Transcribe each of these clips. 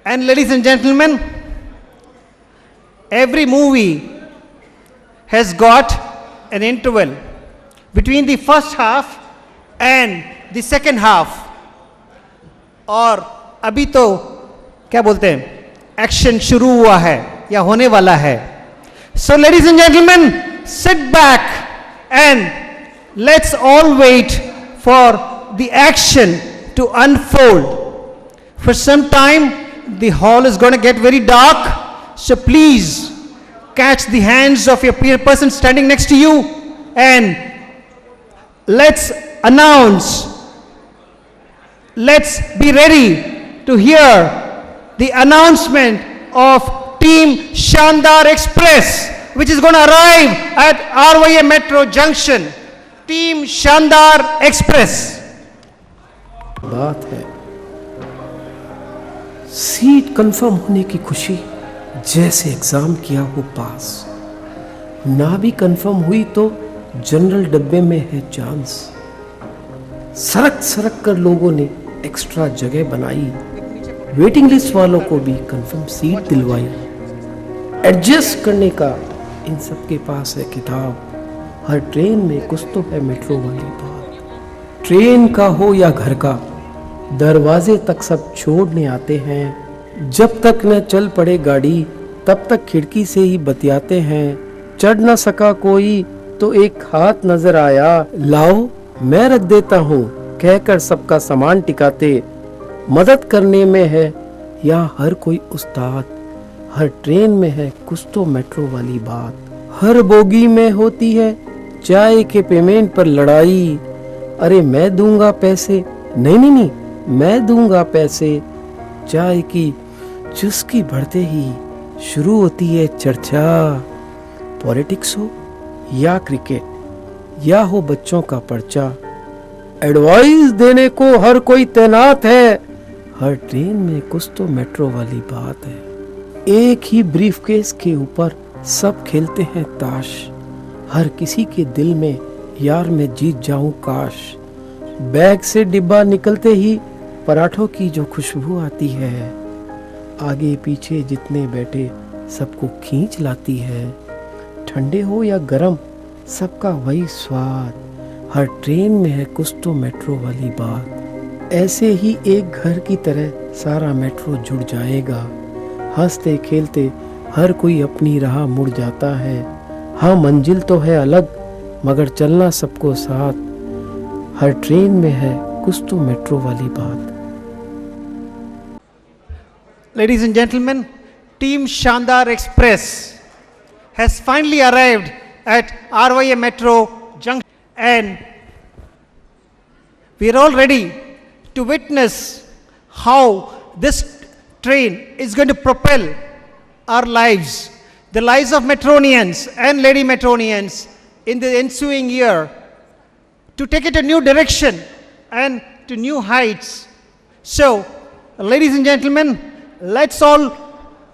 And ladies and gentlemen, every movie has got an interval between the first half and the second half. और अभी तो क्या बोलते हैं, एक्शन शुरू हुआ है या होने वाला है. So ladies and gentlemen, sit back and let's all wait for the action to unfold. For some time the hall is going to get very dark, so please catch the hands of your peer person standing next to you and let's announce. Let's be ready to hear the announcement of Team Shandar Express, which is going to arrive at RYA Metro Junction. Team Shandar Express. बात है seat confirm होने की खुशी, जैसे exam किया हो पास. ना भी कंफर्म हुई तो जनरल डब्बे में है चांस. सरक सरक कर लोगों ने एक्स्ट्रा जगह बनाई, वेटिंग लिस्ट वालों को भी कंफर्म सीट दिलवाई. एडजस्ट करने का इन सब के पास है किताब. हर ट्रेन में कुछ तो है मेट्रो वाली बात. ट्रेन का हो या घर का, दरवाजे तक सब छोड़ने आते हैं. जब तक न चल पड़े गाड़ी तब तक खिड़की से ही बतियाते हैं. चढ़ न सका कोई तो एक हाथ नजर आया, लाओ मैं रख देता हूँ कहकर सबका सामान टिकाते. मदद करने में है या हर कोई उस्ताद. हर ट्रेन में है कुछ तो मेट्रो वाली बात. हर बोगी में होती है चाय के पेमेंट पर लड़ाई. अरे मैं दूंगा पैसे, नहीं नहीं नहीं मैं दूंगा पैसे. चाय की चुस्की बढ़ते ही शुरू होती है चर्चा. पॉलिटिक्स हो या क्रिकेट या हो बच्चों का पर्चा, एडवाइस देने को हर कोई तैनात है. हर ट्रेन में कुछ तो मेट्रो वाली बात है. एक ही ब्रीफकेस के ऊपर सब खेलते हैं ताश. हर किसी के दिल में यार मैं जीत जाऊं काश. बैग से डिब्बा निकलते ही पराठों की जो खुशबू आती है, आगे पीछे जितने बैठे सबको खींच लाती है. ठंडे हो या गरम सबका वही स्वाद. हर ट्रेन में है कुछ तो मेट्रो वाली बात. ऐसे ही एक घर की तरह सारा मेट्रो जुड़ जाएगा. हंसते खेलते हर कोई अपनी राह मुड़ जाता है. हाँ मंजिल तो है अलग मगर चलना सबको साथ. हर ट्रेन में है कुछ तो मेट्रो वाली बात. Ladies and gentlemen, Team Shandar Express has finally arrived at RYA Metro Junction, and we are all ready to witness how this train is going to propel our lives, the lives of Metronians and Lady Metronians in the ensuing year, to take it a new direction and to new heights. So, ladies and gentlemen, let's all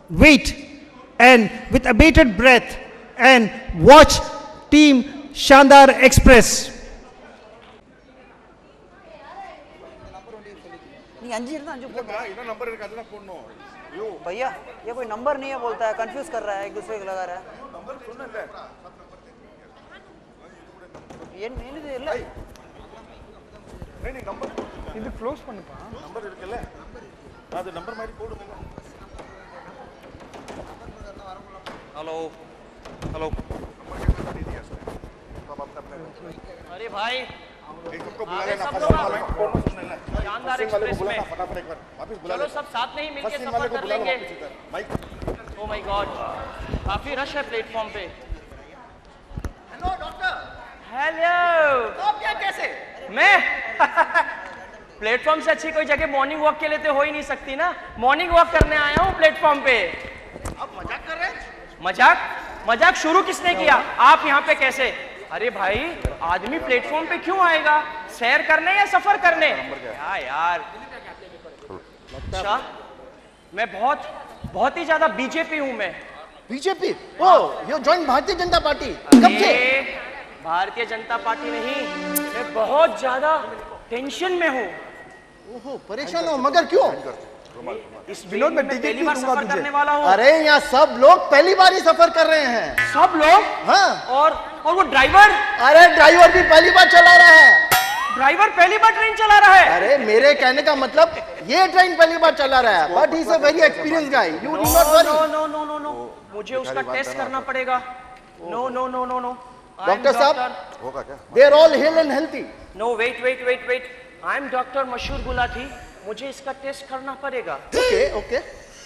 wait and with abated breath and watch Team Shandar Express. भैया ये कोई number नहीं है बोलता है, confuse कर रहा है, एक दूसरे को लगा रहा है. ये नहीं नंबर இது க்ளோஸ் பண்ணுப்பா. நம்பர் இருக்குல்ல, அது நம்பர் மாதிரி போடுங்க. Hello hello. अरे भाई सबको बुलाया ना, शानदार एक्सप्रेस में फटाफट एक बार वापस बुला चलो सब साथ में ही मिलके सफर कर लेंगे. ओ माय गॉड, काफी रश है प्लेटफॉर्म पे. Hello doctor. हेलो. आप क्या कैसे? मैं प्लेटफॉर्म से अच्छी कोई जगह मॉर्निंग वॉक के लिए तो हो ही नहीं सकती ना. मॉर्निंग वॉक करने आया हूँ प्लेटफॉर्म पे. आप मजाक कर रहे हैं? मजाक मजाक शुरू किसने किया? आप यहाँ पे कैसे? अरे भाई आदमी प्लेटफॉर्म पे क्यों आएगा? सैर करने या सफर करने? क्या यार. अच्छा मैं बहुत ही ज्यादा बीजेपी हूँ मैं. BJP? Oh, you join Bharatiya Janata party. कब से? भारतीय जनता पार्टी नहीं, मैं बहुत ज्यादा टेंशन में हूँ. ओहो, परेशान हो, मगर क्यों? इस ट्रेन में मैं पहली बार सफर करने वाला हूँ। अरे यहाँ सब लोग पहली बार ही सफर कर रहे हैं। सब लोग? हाँ। और वो ड्राइवर? अरे ड्राइवर भी पहली बार चला रहा है। ड्राइवर पहली बार ट्रेन चला रहा है? अरे मेरे कहने का मतलब ये ट्रेन पहली बार चला रहा है, but he is a very experience guy, you do not worry. No, मुझे उसका टेस्ट करना पड़ेगा। नो। डॉक्टर साहब, होगा क्या? They are all hale and healthy. No, wait. I am doctor Mashoor Gulati, मुझे इसका टेस्ट करना पड़ेगा। Okay,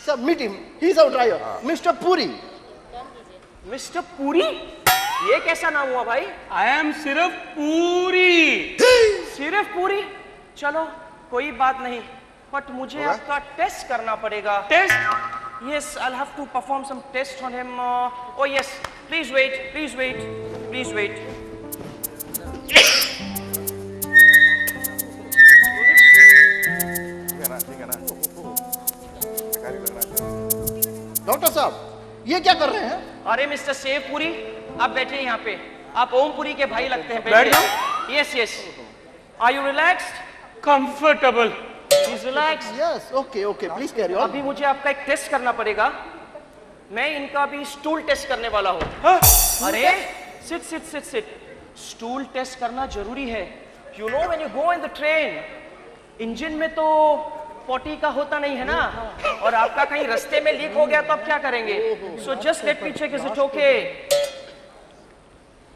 sir meet him, he is our driver, mister Puri. Mister Puri? ये कैसा नाम हुआ भाई? आई एम सिर्फ पूरी। सिर्फ पूरी? चलो कोई बात नहीं, बट मुझे आपका टेस्ट करना पड़ेगा। Test? Yes, I'll have to perform some tests on him. Oh yes, please wait. Doctor साहब, ये क्या कर रहे हैं? अरे मिस्टर सेवपुरी, आप बैठिए यहाँ पे। आप ओमपुरी के भाई लगते हैं। बैठ Yes. Are you relaxed? Comfortable. Please relax. Yes, okay, please carry on. अभी मुझे आपका एक टेस्ट करना पड़ेगा। मैं इनका भी स्टूल टेस्ट करने वाला हूँ। अरे सिट। स्टूल टेस्ट करना जरूरी है। You know when you go in the train, engine में तो पोटी का होता नहीं है ना, और आपका कहीं रास्ते में लीक हो गया तो आप क्या करेंगे? So just let me check, is it okay?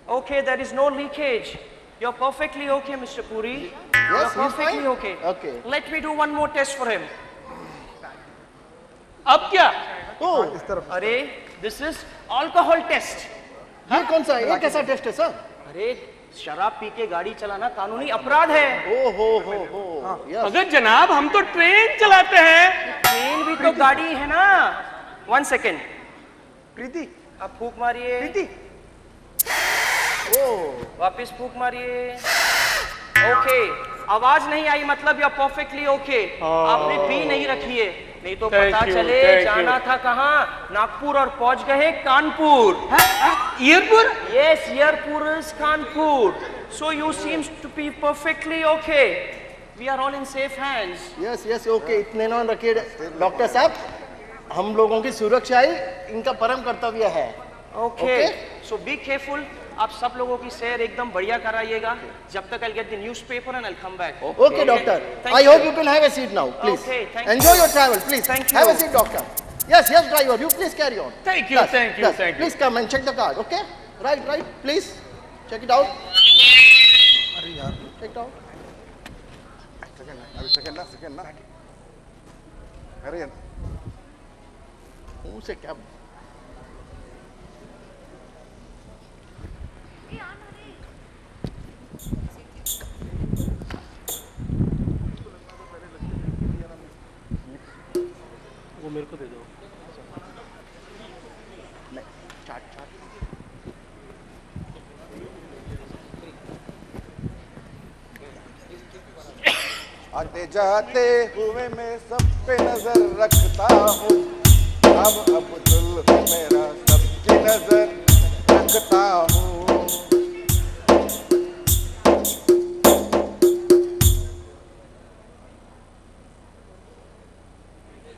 Okay, there is no leakage. You're perfectly okay, Mr. Puri. You're he's perfectly fine. okay. Okay. Let me do one more test for him. अब क्या? अरे this is alcohol test. ये कौन सा है? ये कैसा test है सर? अरे शराब पी के गाड़ी चलाना कानूनी अपराध है। हो, यस। अगर जनाब हम तो ट्रेन चलाते हैं। ट्रेन भी तो गाड़ी है ना। 1 सेकेंड। प्रीति, आप फूंक मारिए। प्रीति, वापिस फूंक मारिए। ओके, आवाज नहीं आई मतलब यू आर परफेक्टली ओके। आपने पी नहीं रखी है, नहीं तो पता चले जाना था कहाँ, नागपुर और पहुंच गए Kanpur. ईयरपुर? Yes, Iyerpur is Kanpur. So you seems to be perfectly okay. We are all in safe hands. Yes, okay, इतने ना रखिए डॉक्टर साहब, हम लोगों की सुरक्षा ही इनका परम कर्तव्य है। Okay. So be careful. आप सब लोगों की सैर एकदम बढ़िया कराइएगा। जब तक I'll get the newspaper and I'll come back. Okay, doctor. Thank I you. hope you can have a seat now, please. Okay, thank you. Enjoy your travel, please. Thank Have you. a seat, doctor. Yes, driver, you please carry on. Thank you. Please come and check the card, okay? Right, please. Check it out. Check it out. Second ना अरे मुंह से क्या? वो मेरे को दे दो। आते जाते हुए मैं सब पे नजर रखता हूँ, अब अब्दुल मेरा सबकी नजर रखता हूँ।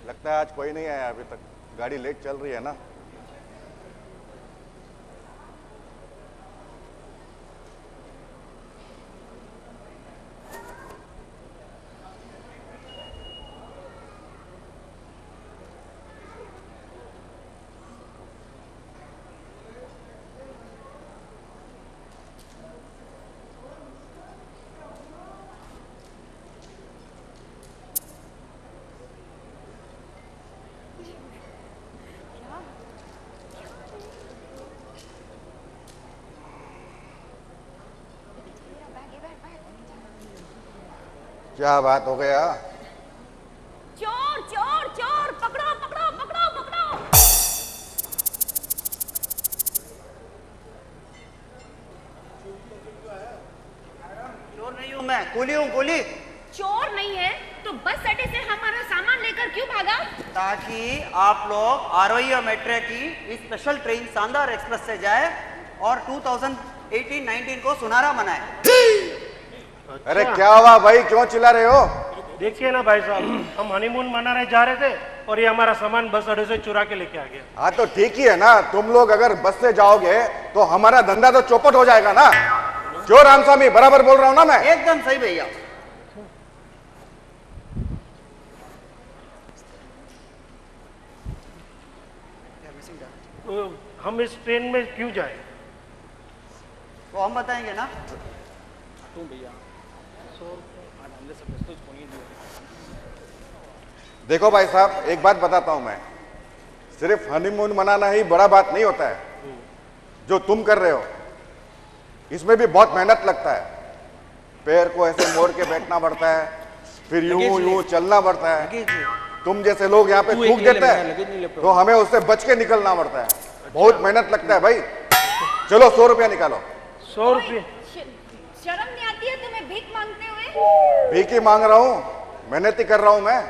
लगता है आज कोई नहीं आया अभी तक, गाड़ी लेट चल रही है ना। क्या बात हो गया? चोर चोर चोर, पकड़ो पकड़ो पकड़ो पकड़ो। चोर नहीं हूँ मैं, कुली हूँ, कुली। चोर नहीं है तो बस अड्डे से हमारा सामान लेकर क्यों भागा? ताकि आप लोग आरोही और मेट्रो की इस स्पेशल ट्रेन शानदार एक्सप्रेस से जाए और 2018-19 को सुनहरा मनाए। अरे क्या हुआ भाई, क्यों चिल्ला रहे हो? देखिए ना भाई साहब, हम हनीमून मनाने जा रहे थे और ये हमारा सामान बस अड्डे से चुरा के लेके आ गया। हाँ तो ठीक ही है ना, तुम लोग अगर बस से जाओगे तो हमारा धंधा तो चौपट हो जाएगा ना। क्यों रामस्वामी, बराबर बोल रहा हूँ ना मैं? एकदम सही भैया। तो हम इस ट्रेन में क्यों जाए? वो हम बताएंगे ना। देखो भाई साहब, एक बात बताता हूं मैं, सिर्फ हनीमून मनाना ही बड़ा बात नहीं होता है। जो तुम कर रहे हो इसमें भी बहुत मेहनत लगता है। पैर को ऐसे मोड़ के बैठना पड़ता है, फिर यूं यूं चलना पड़ता है। तुम जैसे लोग यहाँ पे थूक देते हैं तो हमें उससे बच के निकलना पड़ता है। बहुत मेहनत लगता है भाई। चलो 100 रुपया निकालो। 100 रुपये? शर्म नहीं आती है तुम्हें भीख मांगते हुए? भीख ही मांग रहा हूँ, मेहनत ही कर रहा हूँ मैं।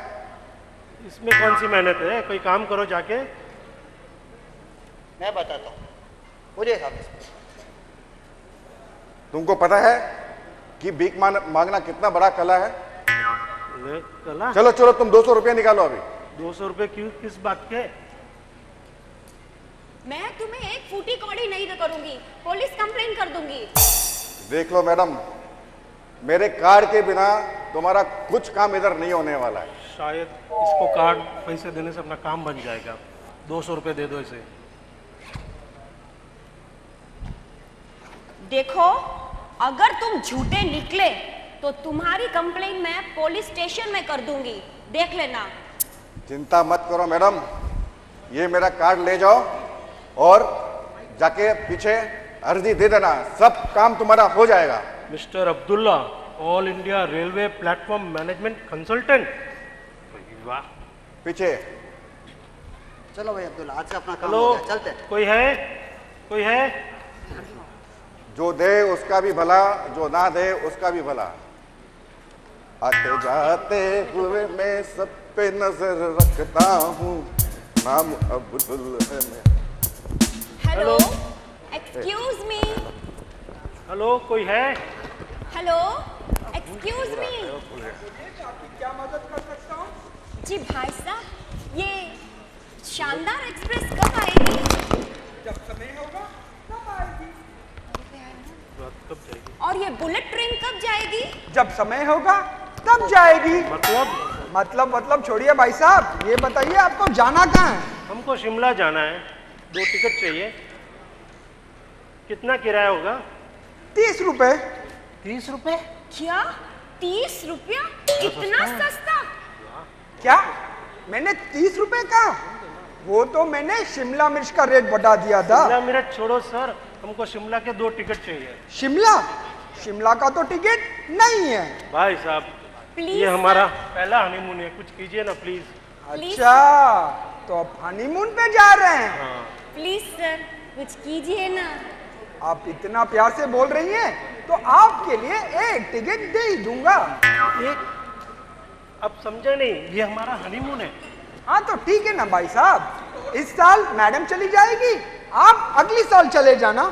इसमें कौन सी मेहनत है? कोई काम करो जाके। मैं बताता हूँ, मुझे हिसाब से। तुमको पता है कि भीख मांगना कितना बड़ा कला है? कला? चलो चलो तुम 200 रुपया निकालो अभी। 200 रुपये क्यों, किस बात के? मैं तुम्हें एक फूटी कौड़ी नहीं करूंगी, पुलिस कंप्लेन कर दूंगी। देख लो मैडम, मेरे कार्ड के बिना तुम्हारा कुछ काम इधर नहीं होने वाला है। शायद इसको कार्ड पैसे देने से अपना काम बन जाएगा। 200 रुपये दे दो इसे। देखो, अगर तुम झूठे निकले तो तुम्हारी कंप्लेन मैं पुलिस स्टेशन में कर दूंगी, देख लेना। चिंता मत करो मैडम, ये मेरा कार्ड ले जाओ और जाके पीछे अर्जी दे देना, सब काम तुम्हारा हो जाएगा। Mister Abdullah, all India railway platform management consultant. वाह। पीछे। चलो भाई अब्दुल्ला, आज से अपना काम हेलो, हो गया, चलते हैं। कोई है? कोई है? जो दे उसका भी भला, जो ना दे उसका भी भला। आते जाते हुए मैं सब पे नजर रखता हूँ, नाम अब्दुल है मेरा। Hello, excuse me. हेलो, कोई है? Hello, excuse me. क्या मदद कर सकता हूँ? जी भाई साहब, ये शानदार एक्सप्रेस कब आएगी? जब समय होगा तब आएगी। कब जाएगी? और ये बुलेट ट्रेन कब जाएगी? जब समय होगा तब जाएगी। मतलब? मतलब छोड़िए भाई साहब, ये बताइए आपको जाना कहाँ है? हमको शिमला जाना है, 2 टिकट चाहिए। कितना किराया होगा? 30 रुपए। 30 रुपए? क्या 30 रुपया? इतना सस्ता? क्या मैंने 30 रुपए कहा? वो तो मैंने शिमला मिर्च का रेट बढ़ा दिया था। शिमला मिर्च छोड़ो सर, हमको शिमला के 2 टिकट चाहिए। शिमला का तो टिकट नहीं है भाई साहब, प्लीज ये हमारा पहला हनीमून है, कुछ कीजिए ना प्लीज। अच्छा, तो आप हनीमून पे जा रहे हैं? हाँ। प्लीज सर, कुछ कीजिए ना। आप इतना प्यार से बोल रही हैं तो आपके लिए एक टिकट दे ही दूंगा। एक? अब समझे नहीं, ये हमारा हनीमून है। हाँ तो ठीक है ना भाई साहब, इस साल मैडम चली जाएगी, आप अगली साल चले जाना।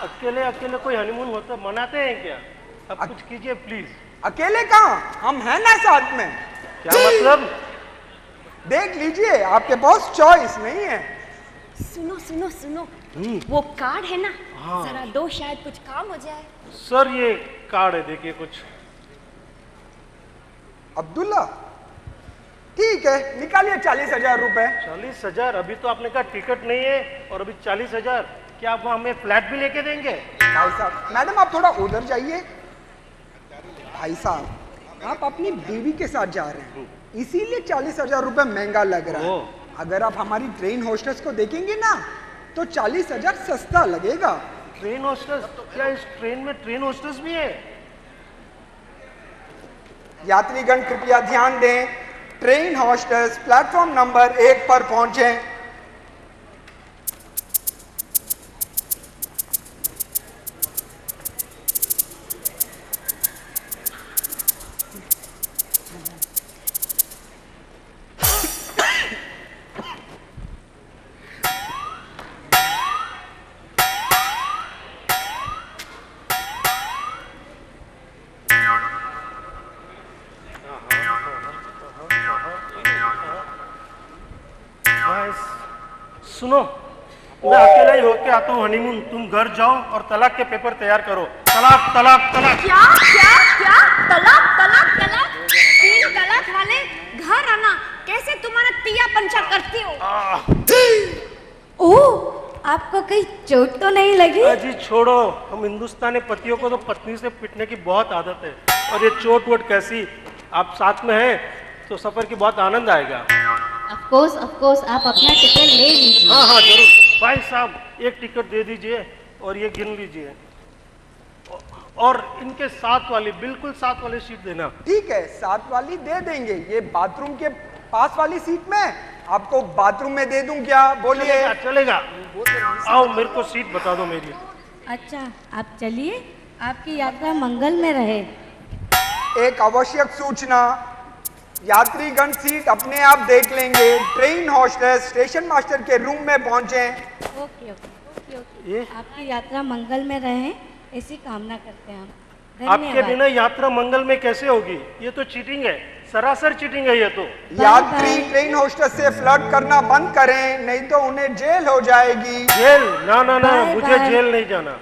अकेले अकेले कोई हनीमून होता मनाते हैं क्या? अब कुछ कीजिए प्लीज। अकेले कहाँ, हम हैं ना साथ में। क्या मतलब? देख लीजिए, आपके पास चॉइस नहीं है। सुनो सुनो सुनो, वो कार्ड है ना, जरा दो, शायद कुछ काम हो जाए। सर ये कार्ड है, देखिए कुछ। अब्दुल्ला, ठीक है, निकालिए 40,000 रुपए। 40,000? अभी तो आपने कहा टिकट नहीं है और अभी 40,000। क्या आप हमें फ्लैट भी लेके देंगे? भाई साहब, मैडम आप थोड़ा उधर जाइए। भाई साहब, आप अपनी बीवी के साथ जा रहे हैं, इसीलिए 40,000 रुपए महंगा लग रहा है। अगर आप हमारी ट्रेन होस्टेस को देखेंगे ना तो 40,000 सस्ता लगेगा। Train hostess? क्या इस ट्रेन में ट्रेन होस्टेस भी है? यात्रीगण कृपया ध्यान दें, ट्रेन होस्टेस प्लेटफॉर्म नंबर 1 पर पहुंचे। भाई सुनो, मैं अकेला ही होके आता हूँ हनीमून, तुम घर जाओ और तलाक के पेपर तैयार करो। तलाक तलाक तलाक। क्या क्या क्या? तलाक तलाक तलाक? 3 तलाक वाले घर आना कैसे तुम्हारा तिया पंचा करती हो? ओह, आपको कहीं चोट तो नहीं लगी? अजी छोड़ो, हम हिंदुस्तानी पतियों को तो पत्नी से पिटने की बहुत आदत है, और ये चोट वोट कैसी, आप साथ में हैं तो सफर की बहुत आनंद आएगा। ऑफ कोर्स आप अपना टिकट ले लीजिए। हाँ हाँ जरूर। भाई साहब एक टिकट दे दीजिए और ये गिन लीजिए, और इनके साथ वाली, बिल्कुल साथ वाली सीट देना। ठीक है, 7 वाली दे देंगे। ये बाथरूम के पास वाली सीट में आपको बाथरूम में दे दूं क्या? बोलिए। चलेगा चलेगा, आओ मेरे को सीट बता दो मेरी। अच्छा आप चलिए, आपकी यात्रा मंगल में रहे। एक आवश्यक सूचना, यात्रीगण सीट अपने आप देख लेंगे। ट्रेन होस्टेस स्टेशन मास्टर के रूम में पहुंचे। ओके ओके ओके, आपकी यात्रा मंगल में रहे, ऐसी कामना करते हैं हम। आपके धन्यवाद। बिना यात्रा मंगल में कैसे होगी? ये तो चीटिंग है, सरासर चीटिंग है ये तो। यात्री ट्रेन होस्टेस से फ्लर्ट करना बंद करें, नहीं तो उन्हें जेल हो जाएगी। जेल? ना ना ना, बाय, मुझे बाय। जेल नहीं जाना।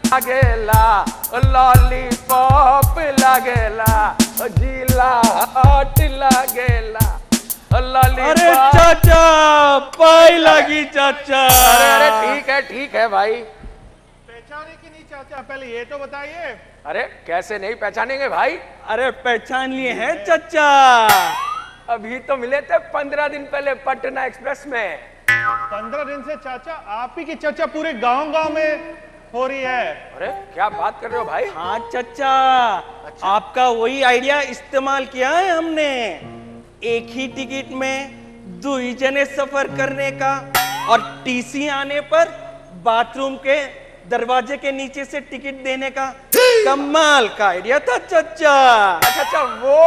लागेला लॉलीपॉप लागेला, जिला हॉट लागेला लॉलीपॉप। अरे चाचा, पाई लगी चाचा। अरे ठीक है भाई। पहचाने कि नहीं चाचा, पहले ये तो बताइए। अरे कैसे नहीं पहचानेंगे भाई? अरे पहचान लिए हैं चाचा। अभी तो मिले थे 15 दिन पहले पटना एक्सप्रेस में। 15 दिन से चाचा आप ही की चर्चा पूरे गांव में हो रही है। अरे क्या बात कर रहे हो भाई? हाँ चाचा, आपका वही आइडिया इस्तेमाल किया है हमने। एक ही टिकट में 2 जने सफर करने का, और टीसी आने पर बाथरूम के दरवाजे के नीचे से टिकट देने का। कमाल का आइडिया था चाचा। अच्छा वो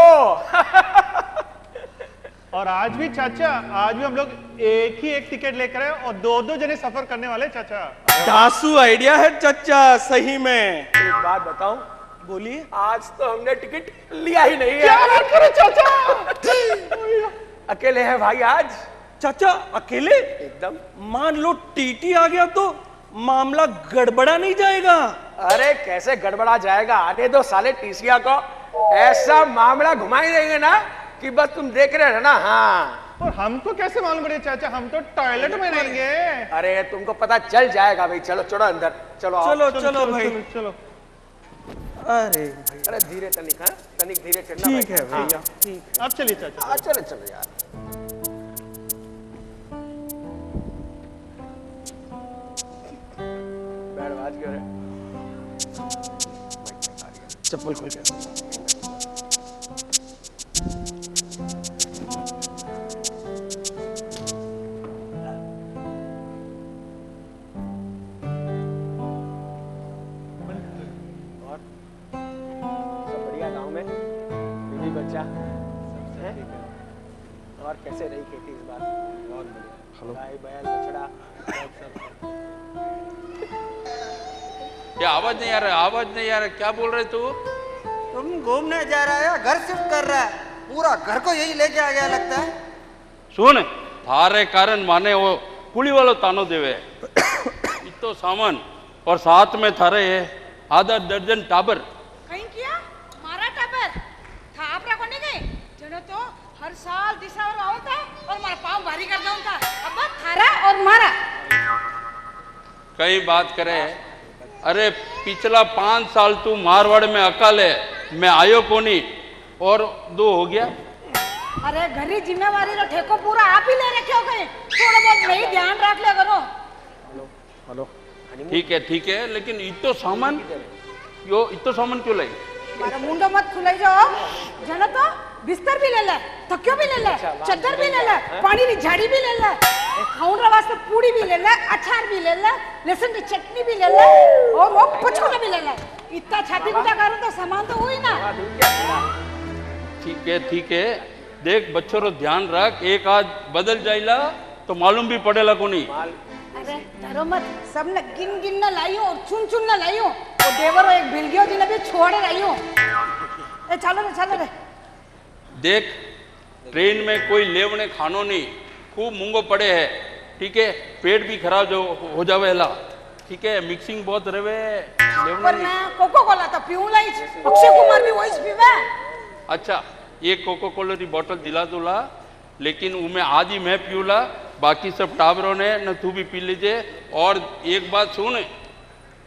और आज भी चाचा, आज भी हम लोग एक ही एक टिकट लेकर आए और 2-2 जने सफर करने वाले चाचा। दासू आइडिया है चाचा, सही में। एक बात बताऊं? बोलिए। आज तो हमने टिकट लिया ही नहीं है। क्या बात करो चाचा? अकेले हैं भाई आज। चाचा अकेले? एकदम। मान लो टीटी आ गया तो मामला गड़बड़ा नहीं जाएगा? अरे कैसे गड़बड़ा जाएगा, आने दो साले टीसिया को। ऐसा मामला घुमाई देंगे ना कि बस तुम देख रहे हो ना। हाँ, और हमको कैसे मालूम पड़े चाचा, हम तो टॉयलेट में रहेंगे। अरे तुमको पता चल जाएगा भाई। चलो चलो अंदर चलो, आओ। चलो चलो भाई, चलो। अरे अरे धीरे तनिक, हाँ तनिक धीरे चलना। ठीक है हाँ। भैया, ठीक है। अब चलिए चाचा। चलो चलो यार। बैठ बाज क्यों रे? चप्पल खोल के। सब बढ़िया गांव में? बीवी बच्चा है? और कैसे रही खेती इस बार? बहुत बढ़िया। गाय बैल बछड़ा। ये आवाज नहीं आ रहा, क्या बोल रहे तू? तुम घूमने जा रहा है, घर शिफ्ट कर रहा है, पूरा घर को यही लेके आ गया लगता है। सुन, थारे कारण माने वो पुली वालों तानो देवे इतो सामान, और साथ में थारे आधा दर्जन टाबर। कहीं किया मारा टाबर था आपरा कोने गए जनो तो हर साल दिसंबर आवता और मारा पाँव भारी कर दऊं था। अब थारा और मारा कई बात करे। अरे पिछला 5 साल तू मारवाड़ में अकाले, मैं आयो कोनी, और 2 हो गया। अरे घरी जिम्मेवारी रो ठेको पूरा आप ही ले रखे हो गए, थोड़ा बहुत नहीं ध्यान रख लिया करो। हेलो ठीक है, लेकिन इतो सामान क्यों लाई? मारा मुंडो मत खुलाई जाओ जनो तो बिस्तर भी ले ले, तकियो भी ले ले, चादर भी ले ले, पानी की झाड़ी भी ले ले, खाऊं वास्ते पूड़ी भी ले ले, अचार भी ले ले, लहसुन की चटनी भी ले ले, और वो पछोला भी ले ले। इतना छाती कूटा करूं तो सामान तो हुई ना। ठीक है देख बच्चों रो ध्यान रख, एक आज बदल जाइला तो मालूम भी पड़ेला को नहीं। अरे डरो मत, सब ने गिन गिन ना लाइयो और चुन चुन ना लाइयो। वो देवरो एक भिलगियो जिने भी छोड़े लाइयो। ए चलो रे। देख ट्रेन में कोई लेवने खानो नहीं, खूब मूंगो पड़े है, ठीक है, पेट भी खराब जो हो जावेला, ठीक है, मिक्सिंग बहुत रहे पर मैं कोको कोला तो पीऊं लाई, अक्षय कुमार भी वही पीवे। अच्छा एक कोको कोला की बोतल दिला दूला, लेकिन उमें आधी मैं पीऊला, बाकी सब टाबरों ने न तू भी पी लीजिए। और एक बात सुन,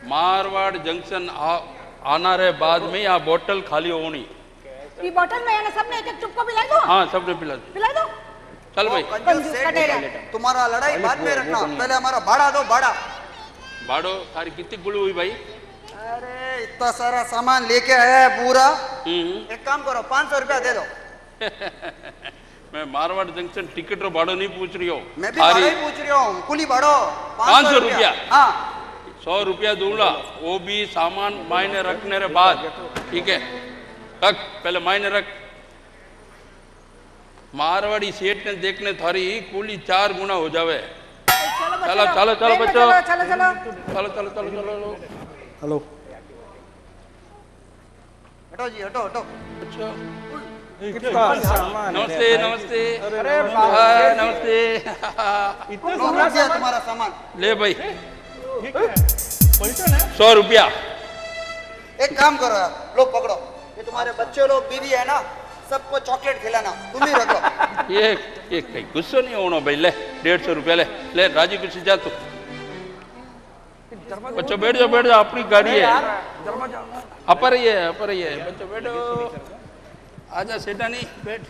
मारवाड़ जंक्शन आना रहे बाद में यहाँ बोतल खाली होनी। ये बोतल में सबने एक चुपको पिला दो। हाँ सबने पिला दो। चल भाई तुम्हारा लड़ाई बाद में रखना, पहले हमारा भाड़ा दो। भाड़ो तारी कितनी गुड़ हुई भाई? अरे इतना सारा सामान लेके आया है पूरा। एक काम करो 500 रुपया दे दो। मैं मारवाड़ जंक्शन टिकट रो भाड़ो नहीं पूछ रही हूँ, मैं भी भाड़ा ही पूछ रही हूँ, कुली भाड़ो 500 रुपया। हाँ 100 रुपया दूंगा, वो भी सामान मायने रखने रे बाद, ठीक है, रख पहले मायने रख। मारवाड़ी सेठ ने देखने थारी कुली 4 गुना हो जावे। चलो बच्चों, चलो। हेलो हटो जी, हटो। अच्छा सामान नमस्ते। अरे नमस्ते। इतना तुम्हारा सामान ले भाई 100 रुपया। एक काम करो यार, लो पकड़ो, ये तुम्हारे बच्चे लोग बीवी है ना, सबको चॉकलेट खिलाना, तुम ही रखो। ये कहीं गुस्सा नहीं होना भाई, ले 150 रुपया ले राजी खुशी जा तू। बच्चों बैठ जाओ, अपनी गाड़ी है। अपर ही है बच्चों बैठो, आजा सेठा नहीं बैठ।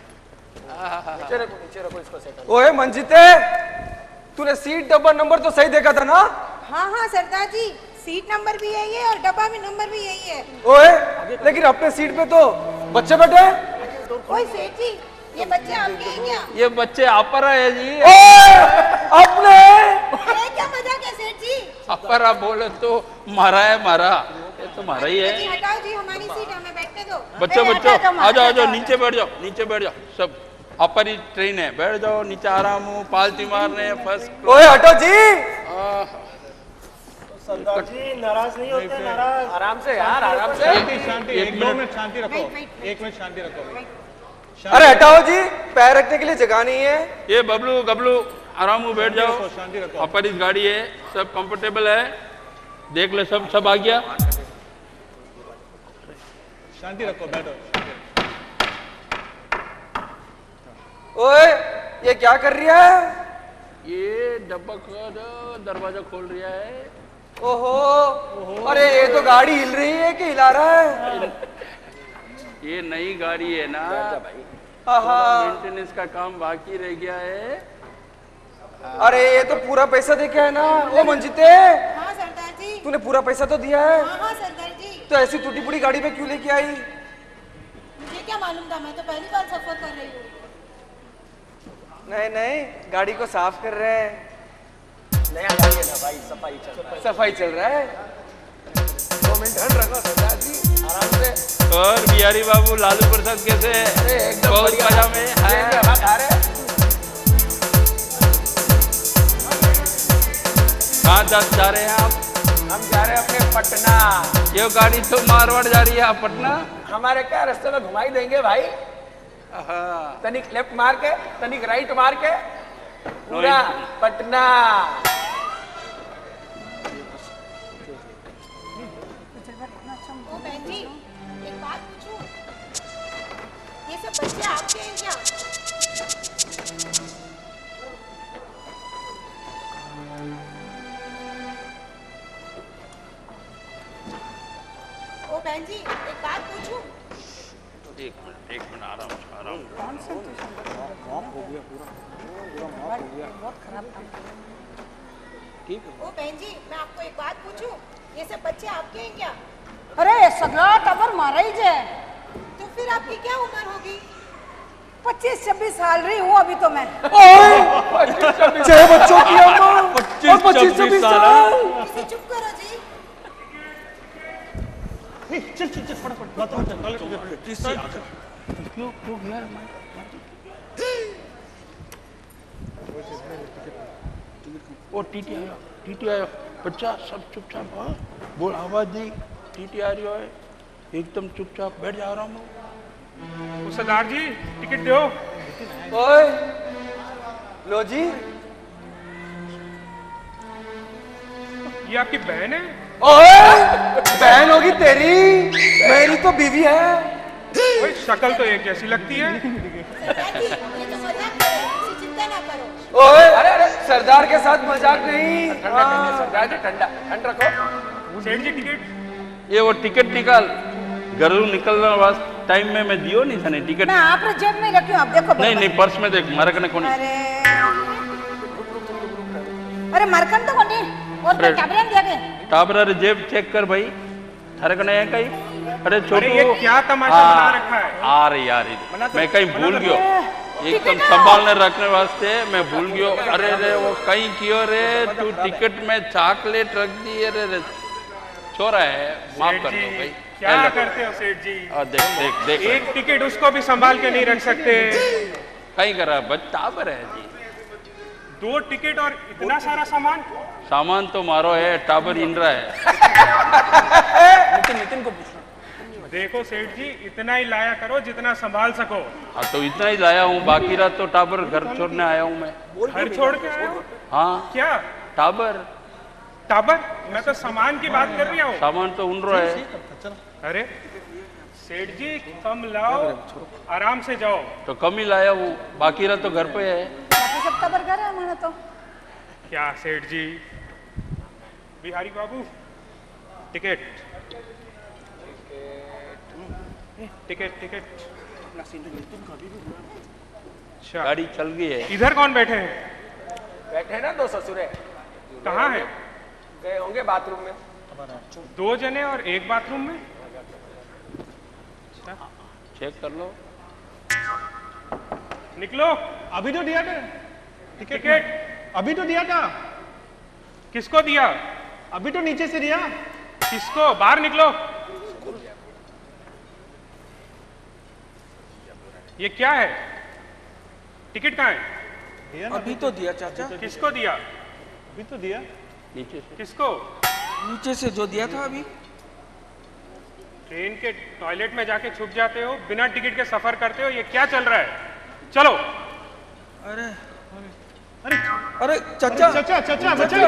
नीचे रखो इसको सेठा। ओए मंजिते, तूने सीट डब्बा नंबर तो सही देखा था ना? हाँ सरदार जी, सीट नंबर भी यही है और डब्बा भी नंबर भी यही है। ओए लेकिन अपने सीट पे तो बच्चे बैठे हैं। ओए सेठ जी, ये बच्चे आपके हैं क्या? ये बच्चे अपरा है जी। अपने क्या मजाक है सेठ जी? अपरा बोले तो मारा है, ये तो मारा ही है। हटाओ जी, हमारी सीट हमें बैठने दो। बच्चों आ जाओ, नीचे बैठ जाओ, सब अपर ही ट्रेन है, बैठ जाओ नीचे, आराम हो, पालती मारने फर्स्ट। ओए हटो जी। सरदार जी नाराज नहीं होते, नाराज आराम से यार, आराम से। शांति, एक मिनट शांति रखो। अरे हटाओ जी, पैर रखने के लिए जगह नहीं है। ये बबलू आराम हो, बैठ जाओ। शांति रखो। अपर इस गाड़ी है, सब कंफर्टेबल है, देख ले सब आ गया। शांति रखो, बैठो। ओए ये क्या कर रही है? ये डब्बा का दरवाजा खोल रहा है। ओहो, अरे ये तो गाड़ी हिल रही है कि हिला रहा है? ये नई गाड़ी है ना, मेंटेनेंस का काम बाकी रह गया है। अरे ये तो पूरा पैसा दे के है ना। ओ मंजिते, हाँ सरदार जी। तूने पूरा पैसा तो दिया है, हाँ सरदार जी। तो ऐसी टूटी फूटी गाड़ी पे क्यों लेके आई? मुझे क्या मालूम था, मैं तो पहली बार सफर कर रही हूँ। नहीं, गाड़ी को साफ कर रहे हैं। नया गाड़ी है ना भाई, सफाई चल रहा है। 2 मिनट हट रखो सरदार जी, आराम से। और बिहारी बाबू लालू प्रसाद कैसे है? एकदम बहुत बढ़िया। मजा में है। कहाँ जा रहे हैं आप? हम जा रहे हैं अपने पटना। ये गाड़ी तो मारवाड़ जा रही है, आप पटना? हमारे क्या रास्ते में घुमाई देंगे भाई। तनिक लेफ्ट मार के, तनिक राइट मार के, पूरा पटना। ओ बहन जी, एक बात पूछूं, ये सब बच्चे आपके हैं क्या? ओ बहन जी, एक बात पूछूं? एक मिनट आराम से। बहुत खराब काम। ओ बहन जी, मैं आपको एक बात पूछूं, ये सब बच्चे आपके हैं क्या? अरे सगला टबर मारा ही जे। तो फिर आपकी क्या उम्र होगी? 25-26 साल रही हूँ अभी तो मैं। 6 बच्चों की अम्मा, 25-26 साल। चुप करो जी। चल चल चल फटाफट बाथरूम चल टॉयलेट क्यों क्यों गया वो टीटी आया बच्चा सब चुपचाप हाँ बोल आवाज नहीं टीटी आ रही है एकदम चुपचाप बैठ जा रहा हूँ सरदार जी टिकट दो। ओए लो जी ये आपकी बहन है? ओए बहन होगी तेरी, मेरी तो बीवी है। ओए शक्ल तो एक जैसी लगती है। चिंता ना करो। ओए अरे अरे सरदार के साथ मजाक नहीं। ठंडा सरदार जी ठंडा ठंड रखो। सेठ जी टिकट ये वो टिकट निकाल घरों निकलने वास्ते टाइम में मैं दियो नहीं थाने टिकट मैं आप जेब में रखी हूँ, आप देखो। नहीं नहीं पर्स में देख मारे कने कोनी अरे मरकन तो कोनी और तो टाबरियन दिया के टाबरा रे जेब चेक कर भाई थारे कने है कहीं अरे छोटू अरे ये क्या तमाशा बना रखा है? अरे यार मैं कहीं भूल गयो एकदम संभालने रखने वास्ते मैं भूल गयो। अरे रे वो कहीं क्यों रे तू टिकट में चॉकलेट रख दी अरे छोरा है माफ कर दो भाई। क्या करते हो सेठ जी? देख देख देख एक टिकट उसको भी संभाल के नहीं रख सकते। कहीं करा बच्चा पर है जी 2 टिकट और इतना सारा सामान। सामान तो मारो है टाबर इंद्रा है। नितिन को पूछना। देखो सेठ जी इतना ही लाया करो जितना संभाल सको। हाँ तो इतना ही लाया हूँ बाकी रात तो टाबर घर छोड़ने आया हूँ मैं। घर छोड़ के आए हो? हाँ क्या टाबर टाबर? मैं तो सामान की बात कर रहा हूँ। सामान तो उनरो है। अरे सेठ जी कम लाओ आराम से जाओ। तो कम ही लाया हूँ बाकी रात तो घर पे है। बाकी सब खबर कर रहे हैं हमारा तो। क्या सेठ जी? बिहारी बाबू टिकट टिकट टिकट। अच्छा गाड़ी चल गई है। इधर कौन बैठे हैं? बैठे ना 2 ससुरे। कहाँ है? गए होंगे बाथरूम में। 2 जने और एक बाथरूम में। चेक कर लो। निकलो। अभी तो दिया था टिकट अभी तो दिया था। किसको दिया? अभी तो नीचे से दिया। किसको? बाहर निकलो। ये क्या है? टिकट कहाँ है? अभी तो दिया चाचा। किसको दिया? अभी तो दिया नीचे से। किसको? नीचे से जो दिया था अभी। ट्रेन के टॉयलेट में जाके छुप जाते हो, बिना टिकट के सफर करते हो, ये क्या चल रहा है? चलो। अरे अरे अरे चाचा चाचा चाचा बचा चलो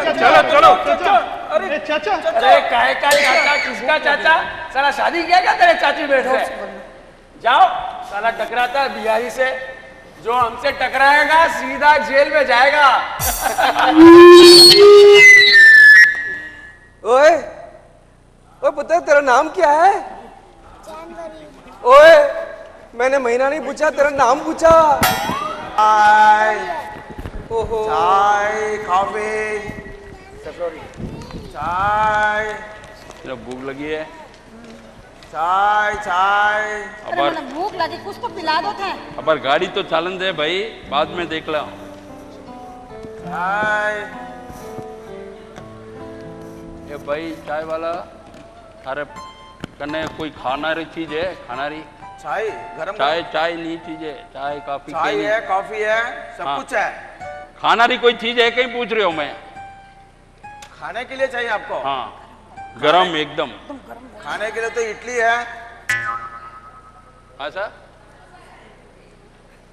चलो चाचा अरे अरे चाचा अरे काहे का चाचा किसका चाचा? साला शादी किया क्या तेरे चाची बेट से? जाओ साला टकराता है बिहारी से, जो हमसे टकराएगा सीधा जेल में जाएगा। ओए ओए पुत्र तेरा नाम क्या है? ओए मैंने महीना नहीं पूछा, तेरा नाम पूछा। ओहो चाय कॉफी चाय भूख लगी है। चाय चाय। अरे मतलब भूख लगी कुछ तो पिला दो थे। अब गाड़ी तो चालन दे भाई बाद में देख ला। चाय। ये भाई चाय वाला अरे कने कोई खाना रही चीज है? खाना रही चाय गरम चाय चाय नहीं चीज है चाय काफी चाय है कॉफी है सब हाँ। कुछ है। खाना रही कोई चीज है कहीं पूछ रहे हो मैं? खाने के लिए चाहिए आपको? हाँ गरम एकदम। खाने के लिए तो इडली है। हाँ सर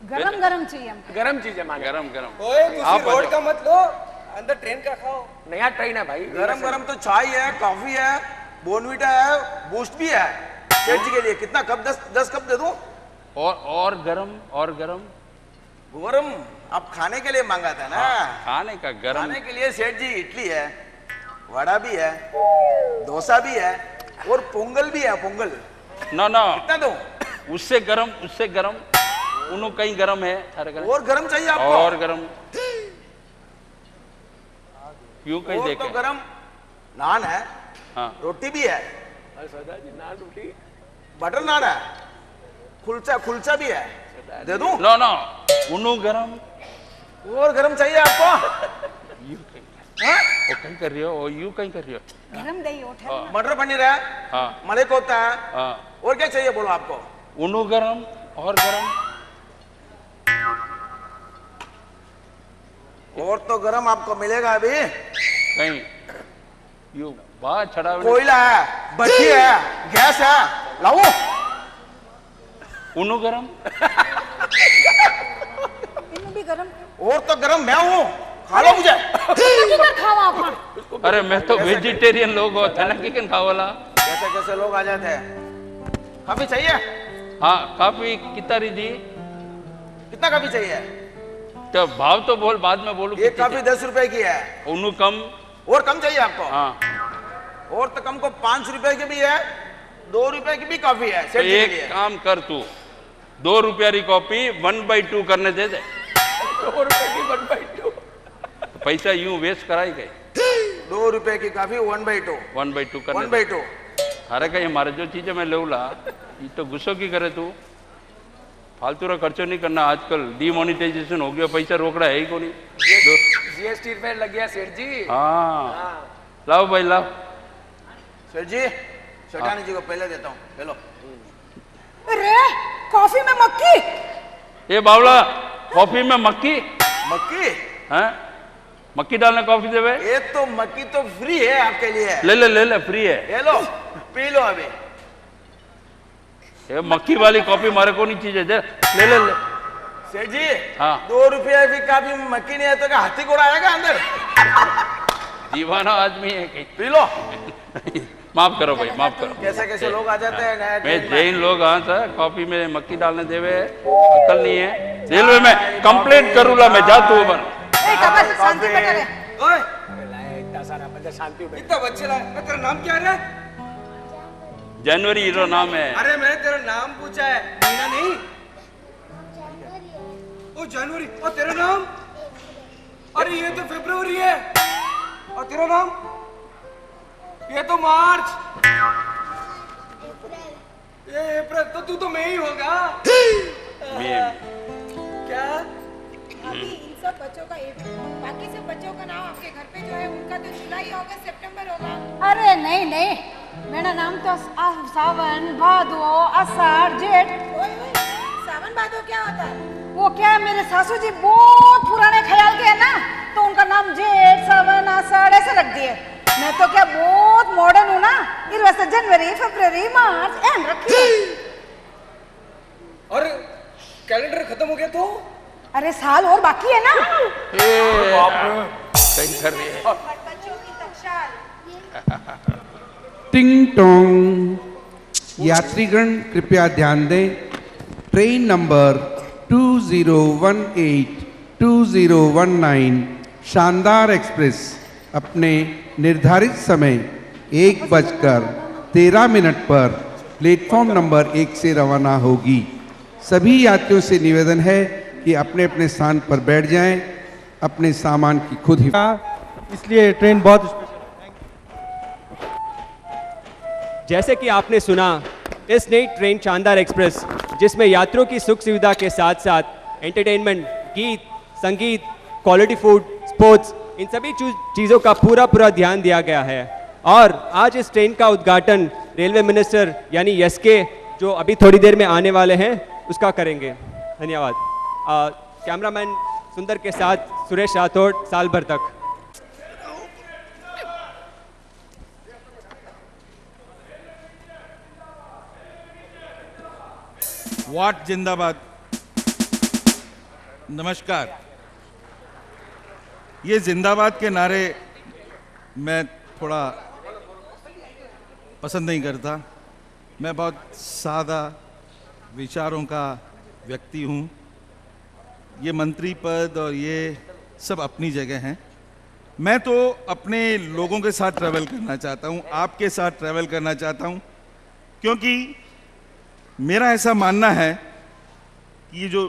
गरम गरम चाहिए हमको। गरम चीज है माने। गरम गरम। ओए आप किसी रोड बताओ। का मत लो, अंदर ट्रेन का खाओ। नया ट्रेन है भाई। गरम गरम तो चाय है कॉफी है बोनविटा है बूस्ट भी है। सेठ जी के लिए कितना कप? 10 कप दे दूं? और गरम और गरम। गरम आप खाने के लिए मांगा था ना? खाने का गरम। खाने के लिए सेठ जी इडली है वड़ा भी है डोसा भी है और पोंगल भी है। पोंगल ना ना कितना दूं? उससे गरम उन्हों कहीं गरम है थारे घर? और गरम चाहिए आपको? और गरम यूं कहीं और देखे तो गरम नान है। हाँ रोटी भी है। नान रोटी बटर नान है। कुलचा भी है। दे दूं? नो नो उन्हों गरम और गरम चाहिए आपको? यूं कहीं वो कहीं कर रही हो और यूं कहीं कर रही हो। गरम दही उठा। मटर पनीर है। हाँ। मलिक होता है। हाँ। और क्या चाहिए बोलो आपको? उनु गरम और गरम। और तो गरम आपको मिलेगा अभी। कहीं यू बाहर छड़ा कोयला है, भट्टी है, गैस है, लाओ। उनु गरम। इन्हें भी गरम। और तो गरम मैं हूँ, खा लो मुझे। खावा अपन। अरे मैं तो वेजिटेरियन लोग होता है ना, किकन खावाला। कैसे कैसे लोग आ जाते हैं। काफी चाहिए? हाँ काफी कितना जी? कितना काफी चाहिए? तो भाव तो बोल, बाद में बोलूं। एक काफी 10 रुपए की है। उनु कम। और कम चाहिए आपको? हाँ। और तो कम को 5 रुपए की भी है, 2 रुपए की भी काफी है। तो एक काम कर तू, 2 रुपया की कॉपी 1/2 करने दे दे। 2 रुपए की 1/2। पैसा यूं वेस्ट कराई गए। 2 रुपए की काफी 1/2। 1/2 करने 1/2। अरे कहीं हमारे जो चीजें मैं लेऊला, ये तो गुस्सों की करे तू। फालतू का खर्चो नहीं करना। आजकल डीमोनिटाइजेशन हो गया, पैसा रोकड़ा है ही को नहीं। जीएसटी में लग गया सेठ जी। हाँ लाओ भाई लाओ। सेठ जी, शटानी जी को पहले देता हूँ, ले लो। अरे कॉफी में मक्खी। ये बावला, कॉफी में मक्खी? मक्खी? हैं? मक्खी डालने कॉफी देवे? ये तो मक्खी तो फ्री है आपके लिए। ले ले ले ले, फ्री है। ले लो, पी लो अभी। ये मक्खी वाली कॉफी मारे को नहीं चीज है, ले ले ले। सेठ जी, हाँ। 2 रुपये भी काफी मक्खी नहीं है तो क्या हाथी घोड़ा आएगा अंदर? दीवाना आदमी है कहीं। P low. माफ करो भाई, माफ करो। कैसे कैसे लोग आ जाते हैं नया मैं जैन लोग हाँ सर, कॉफी में मक्खी डालने देवे, अकल नहीं है। रेलवे में कंप्लेंट करूँगा मैं, जा तू ऊपर। शांति बैठे रहे। ओए, इतना बच्चे लाए। तेरा नाम क्या है? जनवरी हीरो नाम है। अरे मैंने तेरा नाम पूछा है, महीना नहीं। ओ जनवरी। और तेरा नाम? अरे ये तो फरवरी है। और तेरा नाम? ये तो मार्च। ये अप्रैल। तो तू तो मई ही होगा। क्या? अभी इन सब बच्चों का बाकी सब बच्चों का नाम आपके घर पे जो है उनका तो जुलाई अगस्त सितंबर होगा। अरे नहीं नहीं, मेरा नाम तो सावन भादो आषाढ़ जेठ। सावन भादो क्या होता है? वो क्या है, मेरे सासू जी बहुत पुराने ख्याल के है ना, तो उनका नाम जेठ सावन आषाढ़ ऐसे रख दिए। मैं तो क्या बहुत मॉडर्न हूँ ना, इस वजह जनवरी फरवरी मार्च एम रखी। और कैलेंडर खत्म हो गया तो? अरे साल और बाकी है ना। सही कर रही है। बच्चों की टकशाल। टिंग टोंग। यात्रीगण कृपया ध्यान दें, ट्रेन नंबर 2018 2019 शानदार एक्सप्रेस अपने निर्धारित समय 1:13 पर प्लेटफॉर्म नंबर 1 से रवाना होगी। सभी यात्रियों से निवेदन है कि अपने अपने स्थान पर बैठ जाएं, अपने सामान की खुद ही। इसलिए ट्रेन बहुत जैसे कि आपने सुना, इस नई ट्रेन शानदार एक्सप्रेस, जिसमें यात्रियों की सुख सुविधा के साथ साथ एंटरटेनमेंट, गीत, संगीत, क्वालिटी फूड, स्पोर्ट्स, इन सभी चीज़ों का पूरा ध्यान दिया गया है। और आज इस ट्रेन का उद्घाटन रेलवे मिनिस्टर यानी एसके, जो अभी थोड़ी देर में आने वाले हैं, उसका करेंगे। धन्यवाद। कैमरामैन सुंदर के साथ सुरेश राठौड़, साल भर तक। वाट जिंदाबाद। नमस्कार। ये जिंदाबाद के नारे मैं थोड़ा पसंद नहीं करता। मैं बहुत सादा विचारों का व्यक्ति हूँ। ये मंत्री पद और ये सब अपनी जगह हैं। मैं तो अपने लोगों के साथ ट्रैवल करना चाहता हूँ, आपके साथ ट्रैवल करना चाहता हूँ, क्योंकि मेरा ऐसा मानना है कि ये जो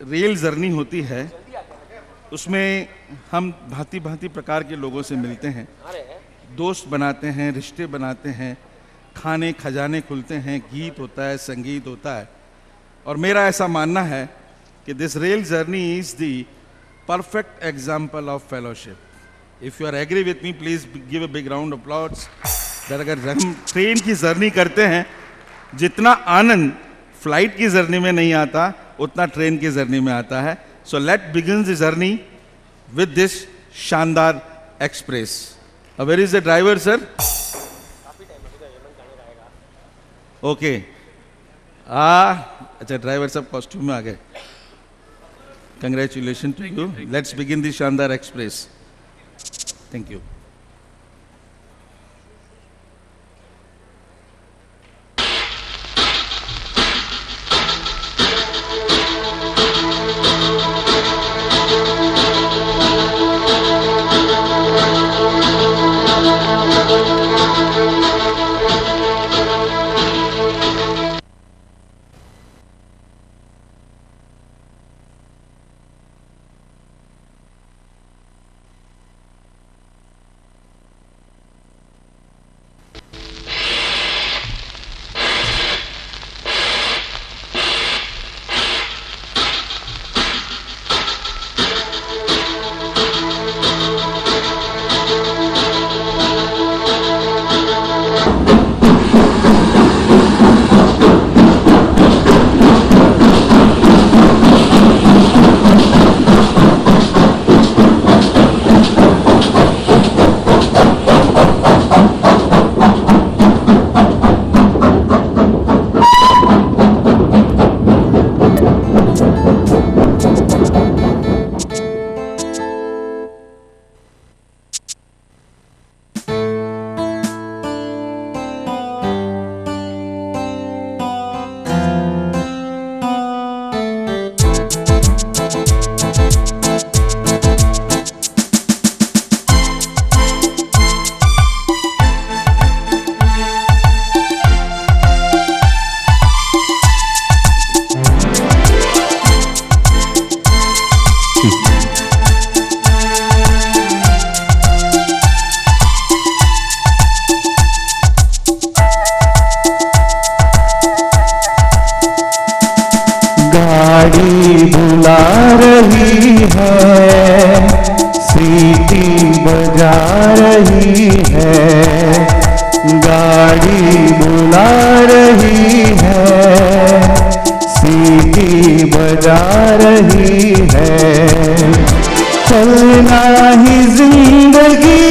रेल जर्नी होती है उसमें हम भांति भांति प्रकार के लोगों से मिलते हैं, दोस्त बनाते हैं, रिश्ते बनाते हैं, खाने खजाने खुलते हैं, गीत होता है, संगीत होता है। और मेरा ऐसा मानना है कि this rail journey is the perfect example of fellowship. If you are agree with me, please give a big round of applause sir अगर हम ट्रेन की जर्नी करते हैं, जितना आनंद फ्लाइट की जर्नी में नहीं आता उतना ट्रेन की जर्नी में आता है. So let begin the journey with this शानदार express. Where is the driver sir? Okay. अच्छा ड्राइवर सब कॉस्ट्यूम में आ गए. Congratulation to you. Let's begin the शानदार एक्सप्रेस. Thank you. गाड़ी बुला रही है, सीटी बजा रही है, गाड़ी बुला रही है, सीटी बजा रही है, चलना ही जिंदगी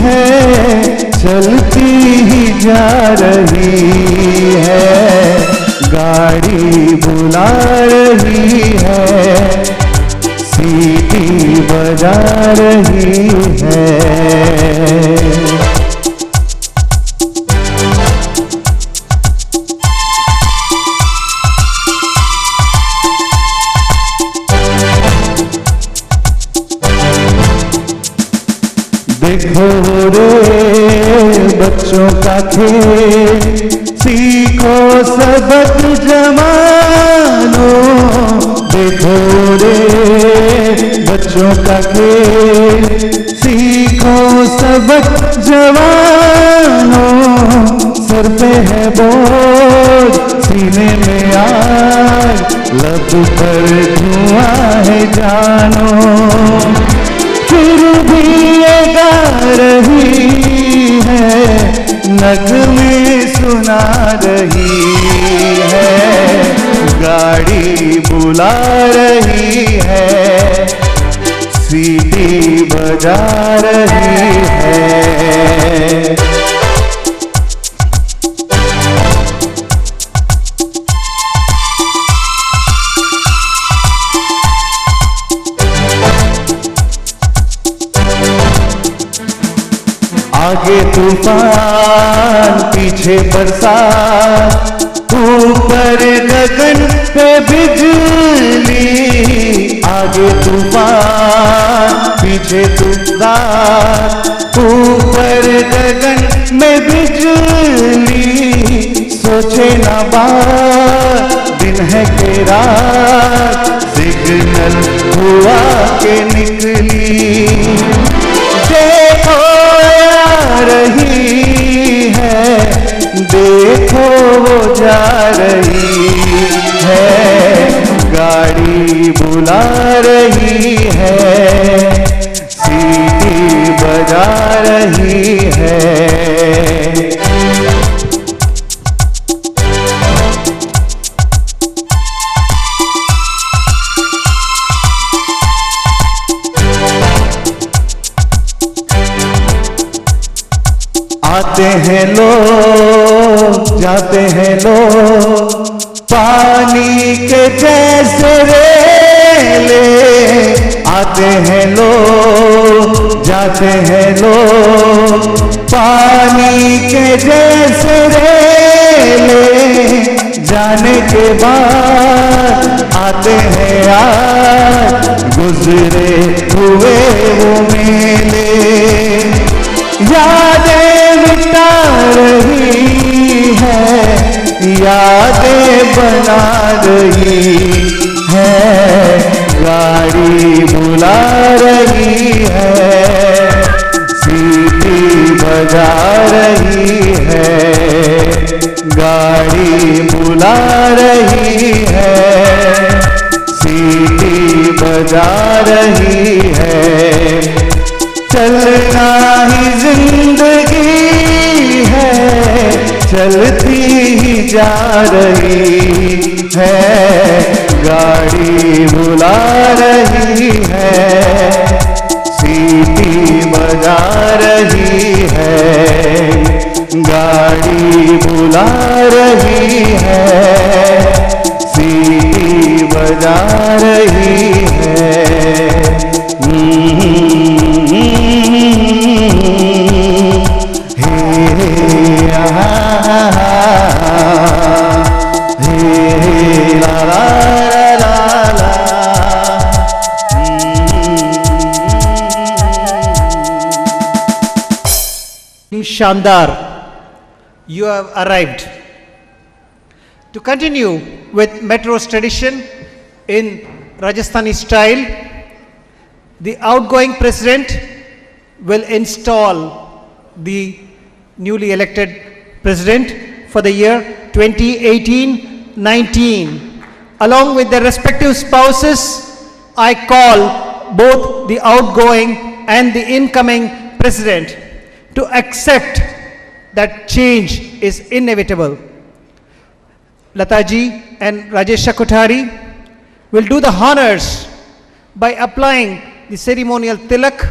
है, चलती ही जा रही है, गाड़ी बुला रही है, सीटी बजा रही है। देखो रे बच्चों का खेल, सीखो सबक जवानों, देखो रे बच्चों का खेल, सीखो सबक जवानों, सर पे है बोझ सीने में आग, लब पर धुआं है जानो, फिर भी ये गा रही है, नगमे सुना रही है, गाड़ी बुला रही है, सीटी बजा रही है। आगे तूफान पीछे बरसात, ऊपर गगन पे बिजली, आगे तूफान पीछे तूफान, ऊपर गगन में बिजली, सोचे ना बात दिन है कि रात, सिग्नल हुआ के निकली, देखो रही है, देखो वो जा रही है, गाड़ी बुला रही है, सीटी बजा रही है। आते हैं लोग जाते हैं लोग, पानी के जैसे रेले आते हैं लोग जाते हैं लोग, पानी के जैसे रेले जाने के बाद आते हैं यार गुजरे हुए वो मेले, यादें मिटा रही है यादें बना रही है, गाड़ी बुला रही है सीटी बजा रही है, गाड़ी बुला रही है सीटी बजा रही है, चलना ही जिंदगी है चलती ही जा रही है, गाड़ी बुला रही है सीटी बजा रही है, गाड़ी बुला रही है सीटी बजा रही है। Shandar, you have arrived. To continue with Metro's tradition in Rajasthani style, the outgoing president will install the newly elected president for the year 2018-19. Along with their respective spouses, I call both the outgoing and the incoming president to accept that change is inevitable. Lataji and Rajesh Kothari will do the honors by applying the ceremonial tilak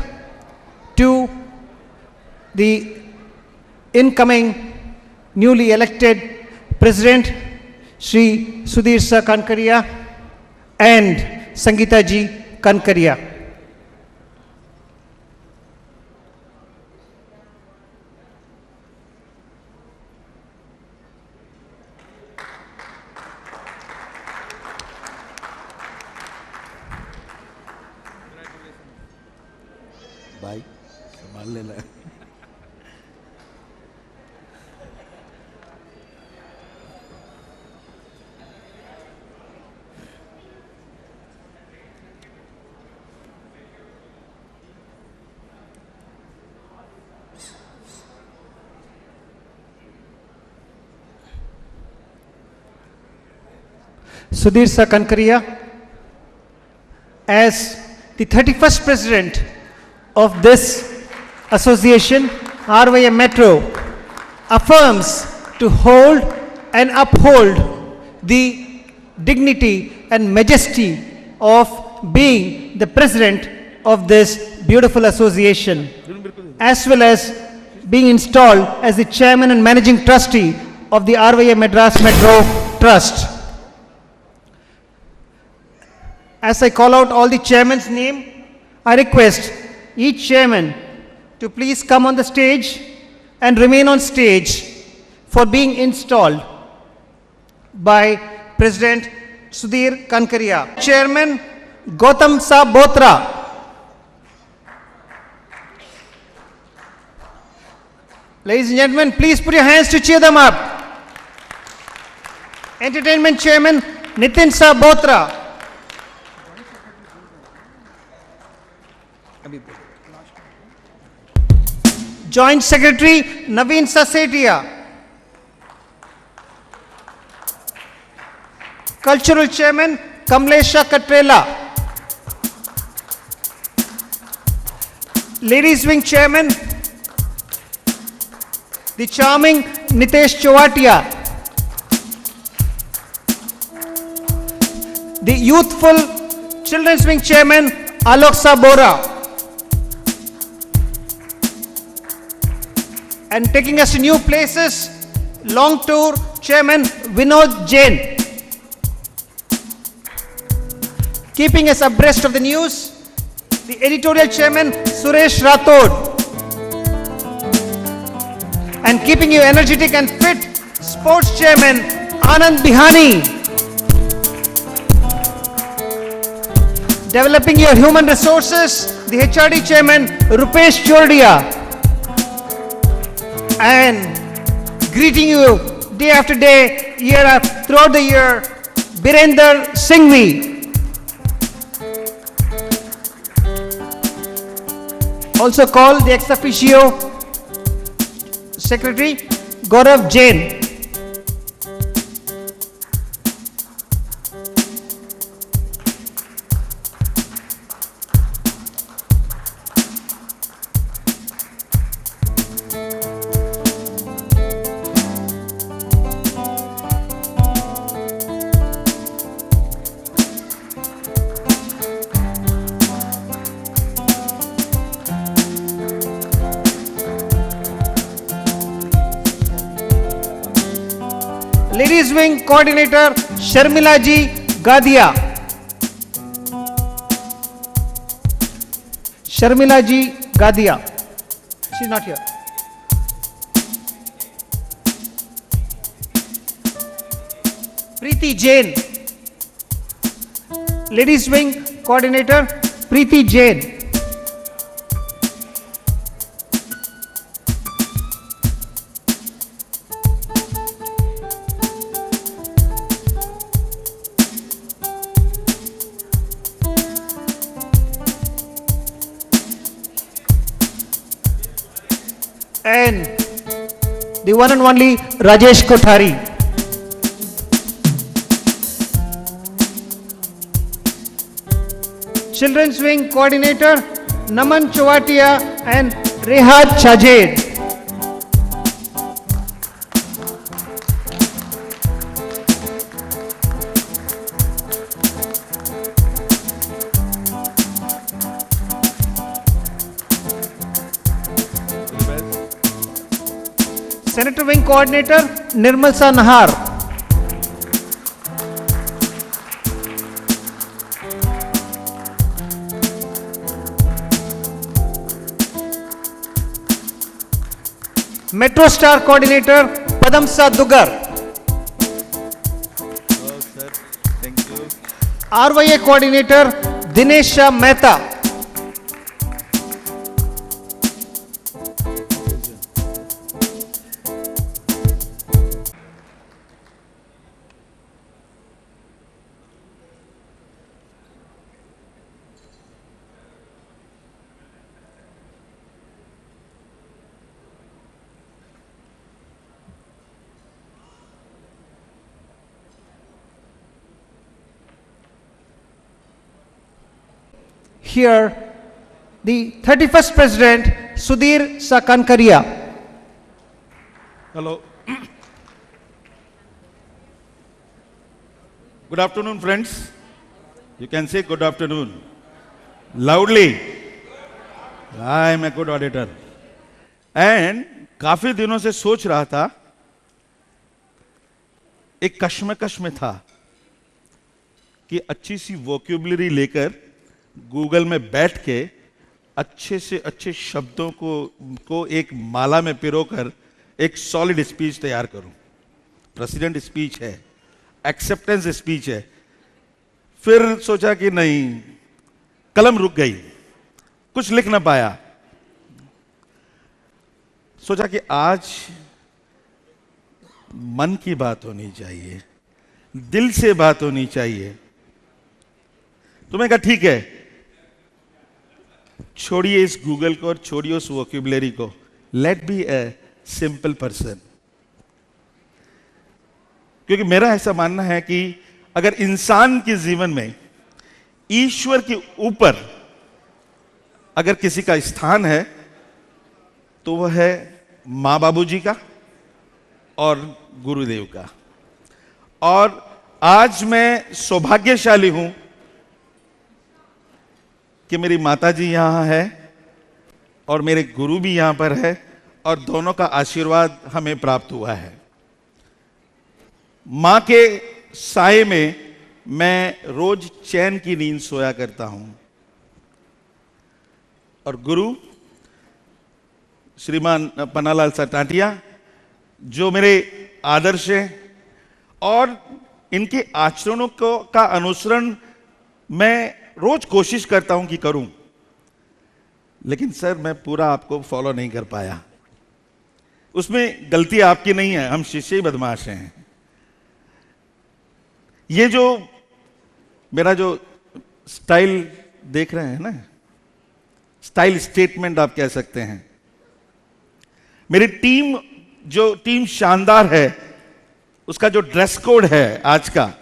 to the incoming newly elected president Shri Sudhir Sir Kankaria and Sangeeta ji Kankaria. भाई संभाल लेना। Sudhir Sir Kankaria, as the 31st president of this association, RYM Metro, affirms to hold and uphold the dignity and majesty of being the president of this beautiful association, as well as being installed as the chairman and managing trustee of the RYM Madras Metro Trust. As I call out all the chairman's name, I request each chairman to please come on the stage and remain on stage for being installed by President Sudhir Kankaria. Chairman Gautam Saab Botra. Ladies and gentlemen, please put your hands to cheer them up. Entertainment Chairman Nitin Saab Botra. Joint Secretary Naveen Sasetia. Cultural Chairman Kamlesha Katrela. Ladies Wing Chairman, the charming Nitesh Chawatia. The youthful Children's Wing Chairman Alok Sabora. and taking us to new places, long tour, Chairman Vinod Jain. Keeping us abreast of the news, the editorial chairman Suresh Rathod. And keeping you energetic and fit, sports chairman Anand Bihani. Developing your human resources, the HRD chairman Rupesh Chordia. And greeting you day after day, throughout the year, Birender Singhvi. Also called the ex officio secretary Gaurav Jain. Ladies Wing Coordinator Sharmila Ji Gadia. Sharmila Ji Gadia. She's not here. Preeti Jain. Ladies Wing Coordinator Preeti Jain. And the one and only Rajesh Kothari. Children's Wing Coordinator Naman Chawatia and Rehat Chajed. Senator Wing Coordinator Nirmal Sa Nahar. Metro Star Coordinator Padam Sa Dugar. Thank you. RYA Coordinator Dinesh Shah Mehta. Here, the 31st President, Sudhir Sakankaria. Hello. Good afternoon, friends. You can say good afternoon. Loudly. I am a good auditor. And काफी दिनों से सोच रहा था, एक कश्मकश में था कि अच्छी सी वोक्यूबलरी लेकर गूगल में बैठ के अच्छे से अच्छे शब्दों को एक माला में पिरोकर एक सॉलिड स्पीच तैयार करूं। प्रेसिडेंट स्पीच है, एक्सेप्टेंस स्पीच है। फिर सोचा कि नहीं, कलम रुक गई, कुछ लिख ना पाया। सोचा कि आज मन की बात होनी चाहिए, दिल से बात होनी चाहिए। तो मैं कहा ठीक है, छोड़िए इस गूगल को और छोड़िए उस वोक्यूबलरी को। Let be a simple person. क्योंकि मेरा ऐसा मानना है कि अगर इंसान के जीवन में ईश्वर के ऊपर अगर किसी का स्थान है तो वह है मां बाबूजी का और गुरुदेव का। और आज मैं सौभाग्यशाली हूं कि मेरी माताजी यहां है और मेरे गुरु भी यहां पर है और दोनों का आशीर्वाद हमें प्राप्त हुआ है। मां के साए में मैं रोज चैन की नींद सोया करता हूं और गुरु श्रीमान पन्नालाल सटाटिया जो मेरे आदर्श हैं और इनके आचरणों को का अनुसरण मैं रोज कोशिश करता हूं कि करूं, लेकिन सर मैं पूरा आपको फॉलो नहीं कर पाया। उसमें गलती आपकी नहीं है, हम शिष्य ही बदमाश हैं। ये जो मेरा जो स्टाइल देख रहे हैं ना, स्टाइल स्टेटमेंट आप कह सकते हैं, मेरी टीम शानदार है, उसका जो ड्रेस कोड है आज का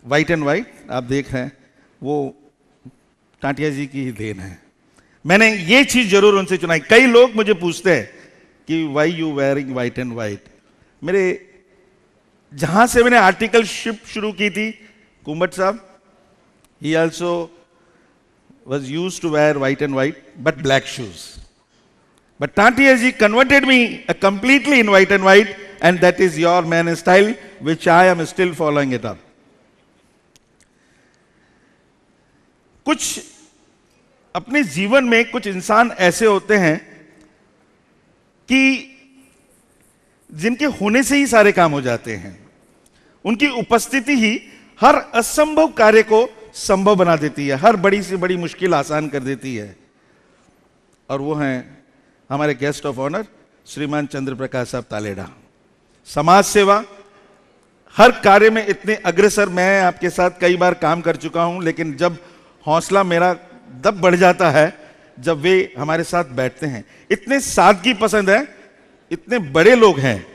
व्हाइट एंड व्हाइट आप देख रहे हैं, वो टाटिया जी की ही देन है। मैंने ये चीज जरूर उनसे चुनाई। कई लोग मुझे पूछते हैं कि why you wearing white and white. मेरे जहां से मैंने आर्टिकलशिप शुरू की थी, कुंभट साहब he also was used to wear white and white but black shoes, but Tatiya ji converted me completely in white and white, and that is your man style which I am still following it up. कुछ अपने जीवन में कुछ इंसान ऐसे होते हैं कि जिनके होने से ही सारे काम हो जाते हैं। उनकी उपस्थिति ही हर असंभव कार्य को संभव बना देती है, हर बड़ी से बड़ी मुश्किल आसान कर देती है। और वो हैं हमारे गेस्ट ऑफ ऑनर श्रीमान चंद्र प्रकाश साहब तालेड़ा। समाज सेवा हर कार्य में इतने अग्रसर, मैं आपके साथ कई बार काम कर चुका हूं, लेकिन जब हौसला मेरा दब बढ़ जाता है जब वे हमारे साथ बैठते हैं। इतने सादगी पसंद है, इतने बड़े लोग हैं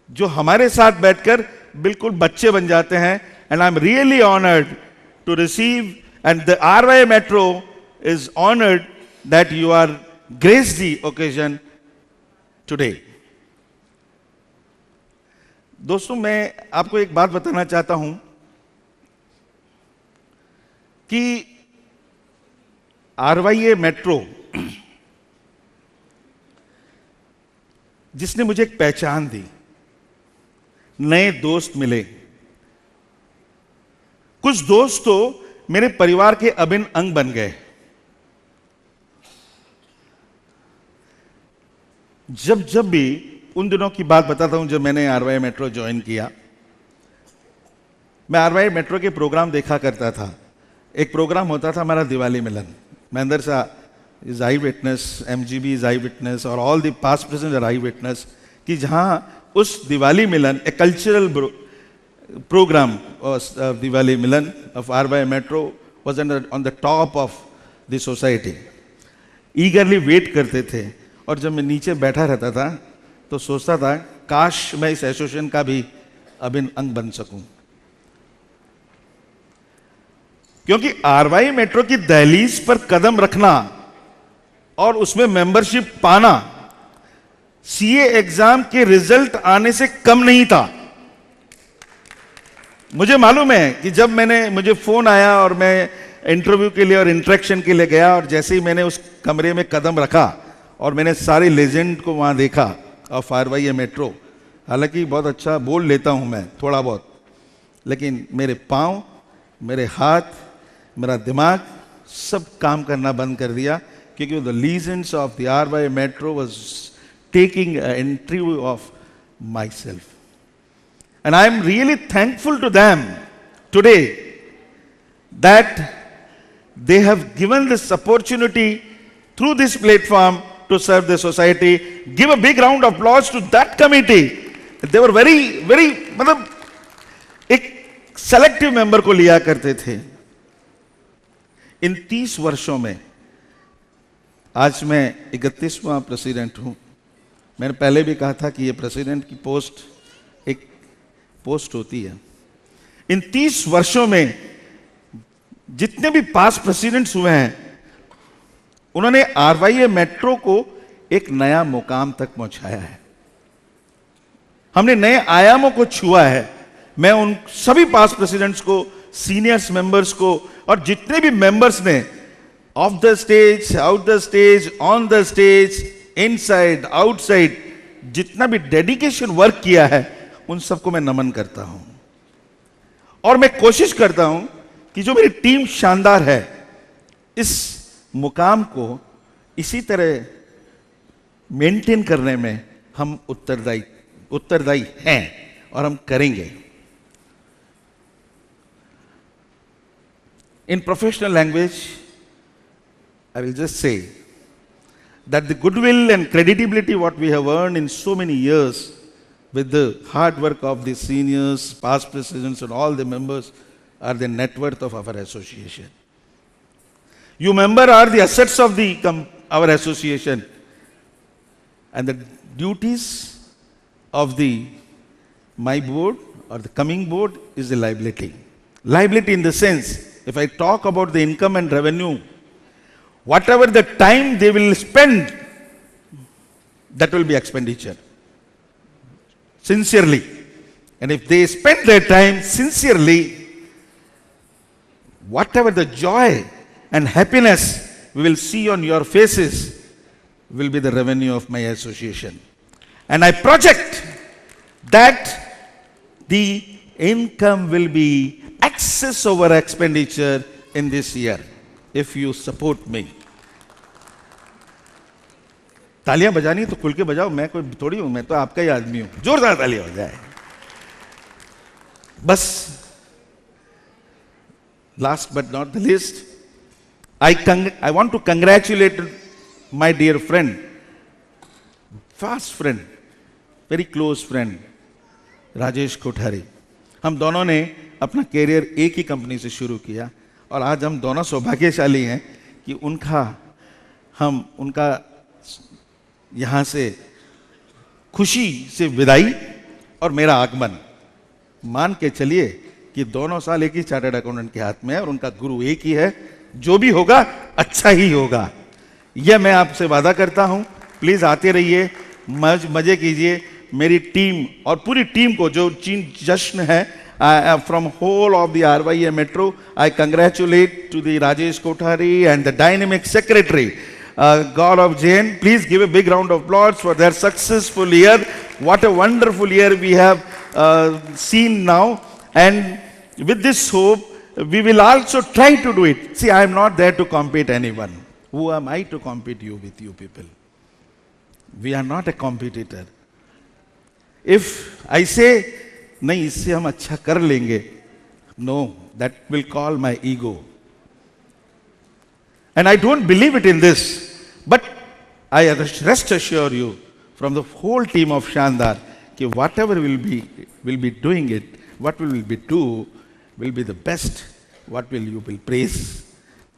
जो हमारे साथ बैठकर बिल्कुल बच्चे बन जाते हैं। And I am really honoured to receive, and the RY Metro is honored that you are graced the occasion today. दोस्तों मैं आपको एक बात बताना चाहता हूं कि RYA मेट्रो जिसने मुझे एक पहचान दी, नए दोस्त मिले, कुछ दोस्त तो मेरे परिवार के अभिन्न अंग बन गए। जब भी उन दिनों की बात बताता हूं जब मैंने आरवाई मेट्रो ज्वाइन किया, मैं आरवाई मेट्रो के प्रोग्राम देखा करता था। एक प्रोग्राम होता था हमारा दिवाली मिलन, Mahendra Shah is eye witness, MGB is eye witness और all the past present are eye witness, कि जहां उस दिवाली मिलन a cultural program was Diwali Milan of RY Metro was on the top of the society. Eagerly wait करते थे और जब मैं नीचे बैठा रहता था तो सोचता था काश मैं इस एसोसिएशन का भी अभिन्न अंग बन सकूं, क्योंकि RY मेट्रो की दहलीज पर कदम रखना और उसमें मेंबरशिप पाना CA एग्जाम के रिजल्ट आने से कम नहीं था। मुझे मालूम है कि जब मुझे फोन आया और मैं इंटरव्यू के लिए और इंटरेक्शन के लिए गया और जैसे ही मैंने उस कमरे में कदम रखा और मैंने सारे लेजेंड को वहां देखा ऑफ RYA मेट्रो, हालांकि बहुत अच्छा बोल लेता हूं मैं थोड़ा बहुत, लेकिन मेरे पांव, मेरे हाथ, मेरा दिमाग सब काम करना बंद कर दिया, क्योंकि the legends of the RYA metro was taking an interview of myself. And I am really thankful to them today that they have given this opportunity through this platform to serve the society. Give a big round of applause to that committee. They were very मतलब एक selective member को लिया करते थे। इन 30 वर्षों में आज मैं 31वां प्रेसिडेंट हूं। मैंने पहले भी कहा था कि ये प्रेसिडेंट की पोस्ट एक पोस्ट होती है। इन 30 वर्षों में जितने भी पास्ट प्रेसिडेंट्स हुए हैं, उन्होंने RYA मेट्रो को एक नया मुकाम तक पहुंचाया है। हमने नए आयामों को छुआ है। मैं उन सभी पास्ट प्रेसिडेंट्स को, सीनियर्स मेंबर्स को और जितने भी मेंबर्स ने of the stage, out the stage, on the stage, inside outside, जितना भी डेडिकेशन वर्क किया है उन सबको मैं नमन करता हूं। और मैं कोशिश करता हूं कि जो मेरी टीम शानदार है, इस मुकाम को इसी तरह मेंटेन करने में हम उत्तरदायी हैं और हम करेंगे। In professional language, I will just say that the goodwill and credibility what we have earned in so many years with the hard work of the seniors, past presidents and all the members are the net worth of our association. You members are the assets of our association, and the duties of my board or the coming board is the liability. Liability in the sense, if I talk about the income and revenue, whatever the time they will spend, that will be expenditure. Sincerely. And if they spend their time sincerely, whatever the joy and happiness we will see on your faces will be the revenue of my association. And I project that the income will be excess over expenditure in this year if you support me. तालियां बजानी तो खुल के बजाओ, मैं कोई थोड़ी हूं, मैं तो आपका ही आदमी हूं। जोरदार तालियां हो जाए। बस last but not the least, I want to congratulate my dear friend, fast friend, very close friend, Rajesh Kothari. हम दोनों ने अपना कैरियर एक ही कंपनी से शुरू किया और आज हम दोनों सौभाग्यशाली हैं कि उनका यहाँ से खुशी से विदाई और मेरा आगमन, मान के चलिए कि दोनों साल एक ही चार्टर्ड अकाउंटेंट के हाथ में है और उनका गुरु एक ही है। जो भी होगा अच्छा ही होगा, यह मैं आपसे वादा करता हूं। प्लीज आते रहिए, मजे कीजिए। मेरी टीम और पूरी टीम को जो जश्न है, from whole of the RYA Metro, I congratulate to the Rajesh Kothari and the dynamic secretary, Gaurav Jain. Please give a big round of applause for their successful year. What a wonderful year we have seen now. And with this hope, we will also try to do it. See, I am not there to compete anyone. Who am I to compete with you people? We are not a competitor. If I say, नहीं इससे हम अच्छा कर लेंगे, no, that will call my ego. And I don't believe it in this. But I rest assure you from the whole team of Shandar, कि whatever will be doing it, what we will be do, will be the best. What will you will praise?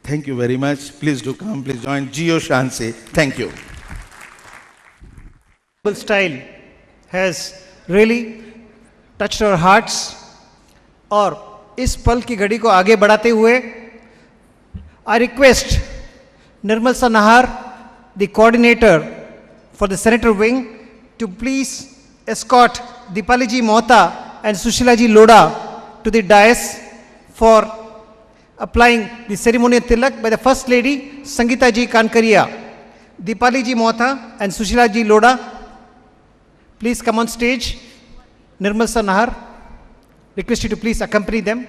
Thank you very much. Please do come. Please join Jio Shanse. Thank you. Style has really touched our hearts. और इस पल की घड़ी को आगे बढ़ाते हुए I request Nirmal Sanahar, the coordinator for the Senator wing, to please escort Dipali ji Mohta and Sushila ji Loda to the dais for applying the ceremonial tilak by the First Lady Sangeeta ji Kankaria. Dipali ji Mohta and Sushila ji Loda, please come on stage. Nirmal Sanahar, request you to please accompany them.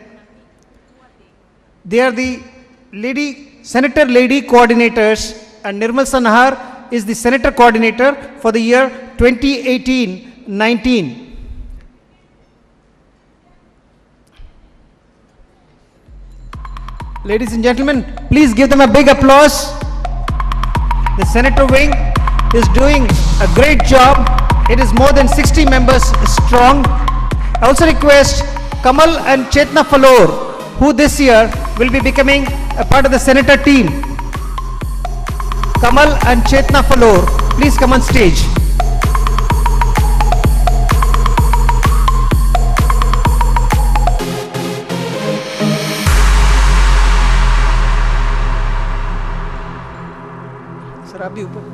They are the Senator lady coordinators, and Nirmal Sanahar is the Senator coordinator for the year 2018-19. Ladies and gentlemen, please give them a big applause. The Senator wing is doing a great job. It is more than 60 members strong. I also request Kamal and Chetna Falor, who this year will be becoming a part of the Senator team. Kamal and Chetna Falor, please come on stage. Sir, आप भी ऊपर.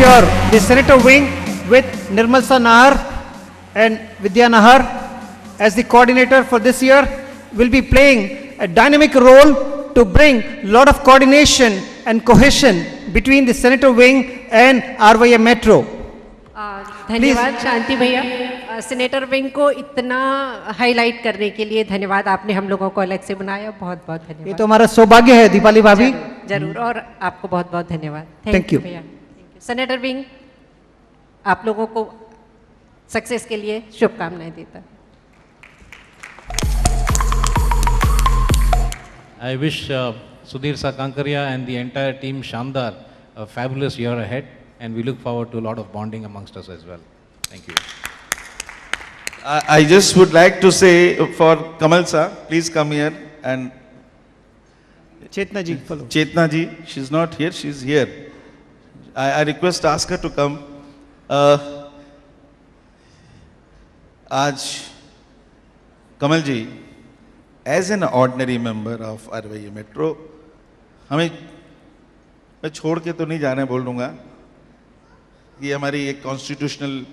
sure the Senator wing with Nirmal Nahar and Vidya Nahar as the coordinator for this year will be playing a dynamic role to bring lot of coordination and cohesion between the Senator wing and RYA Metro. धन्यवाद शांति भैया। Senator wing को इतना highlight करने के लिए धन्यवाद। आपने हम लोगों को अलग से बनाया, बहुत बहुत धन्यवाद। ये तो हमारा सौभाग्य है दीपाली भाभी। जरूर, और आपको बहुत बहुत धन्यवाद। थैंक यू भैया। सेनेटर विंग आप लोगों को सक्सेस के लिए शुभकामनाएं देता है। I wish Sudhir Sakankaria and the entire team Shamdar a fabulous year ahead, and we look forward to a lot of bonding amongst us as well. Thank you. I just would like to say for Kamal sir, please come here, and Chetna ji, follow. Chetna ji, she's not here, she's here. I request, ask her to come. आज कमल जी, as an ordinary member of RYA Metro, हमें मैं छोड़ के तो नहीं जाने बोल दूंगा, ये हमारी एक कॉन्स्टिट्यूशनल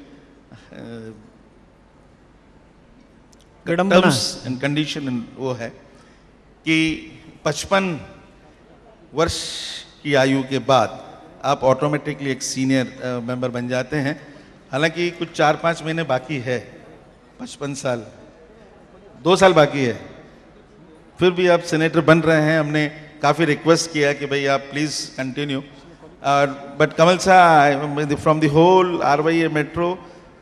टर्म्स एंड कंडीशन वो है कि 55 वर्ष की आयु के बाद आप ऑटोमेटिकली एक सीनियर मेंबर बन जाते हैं। हालांकि कुछ 4-5 महीने बाकी है, 55 साल 2 साल बाकी है, फिर भी आप सेनेटर बन रहे हैं। हमने काफ़ी रिक्वेस्ट किया कि भाई आप प्लीज़ कंटिन्यू, बट कमल साहब from the whole RYA metro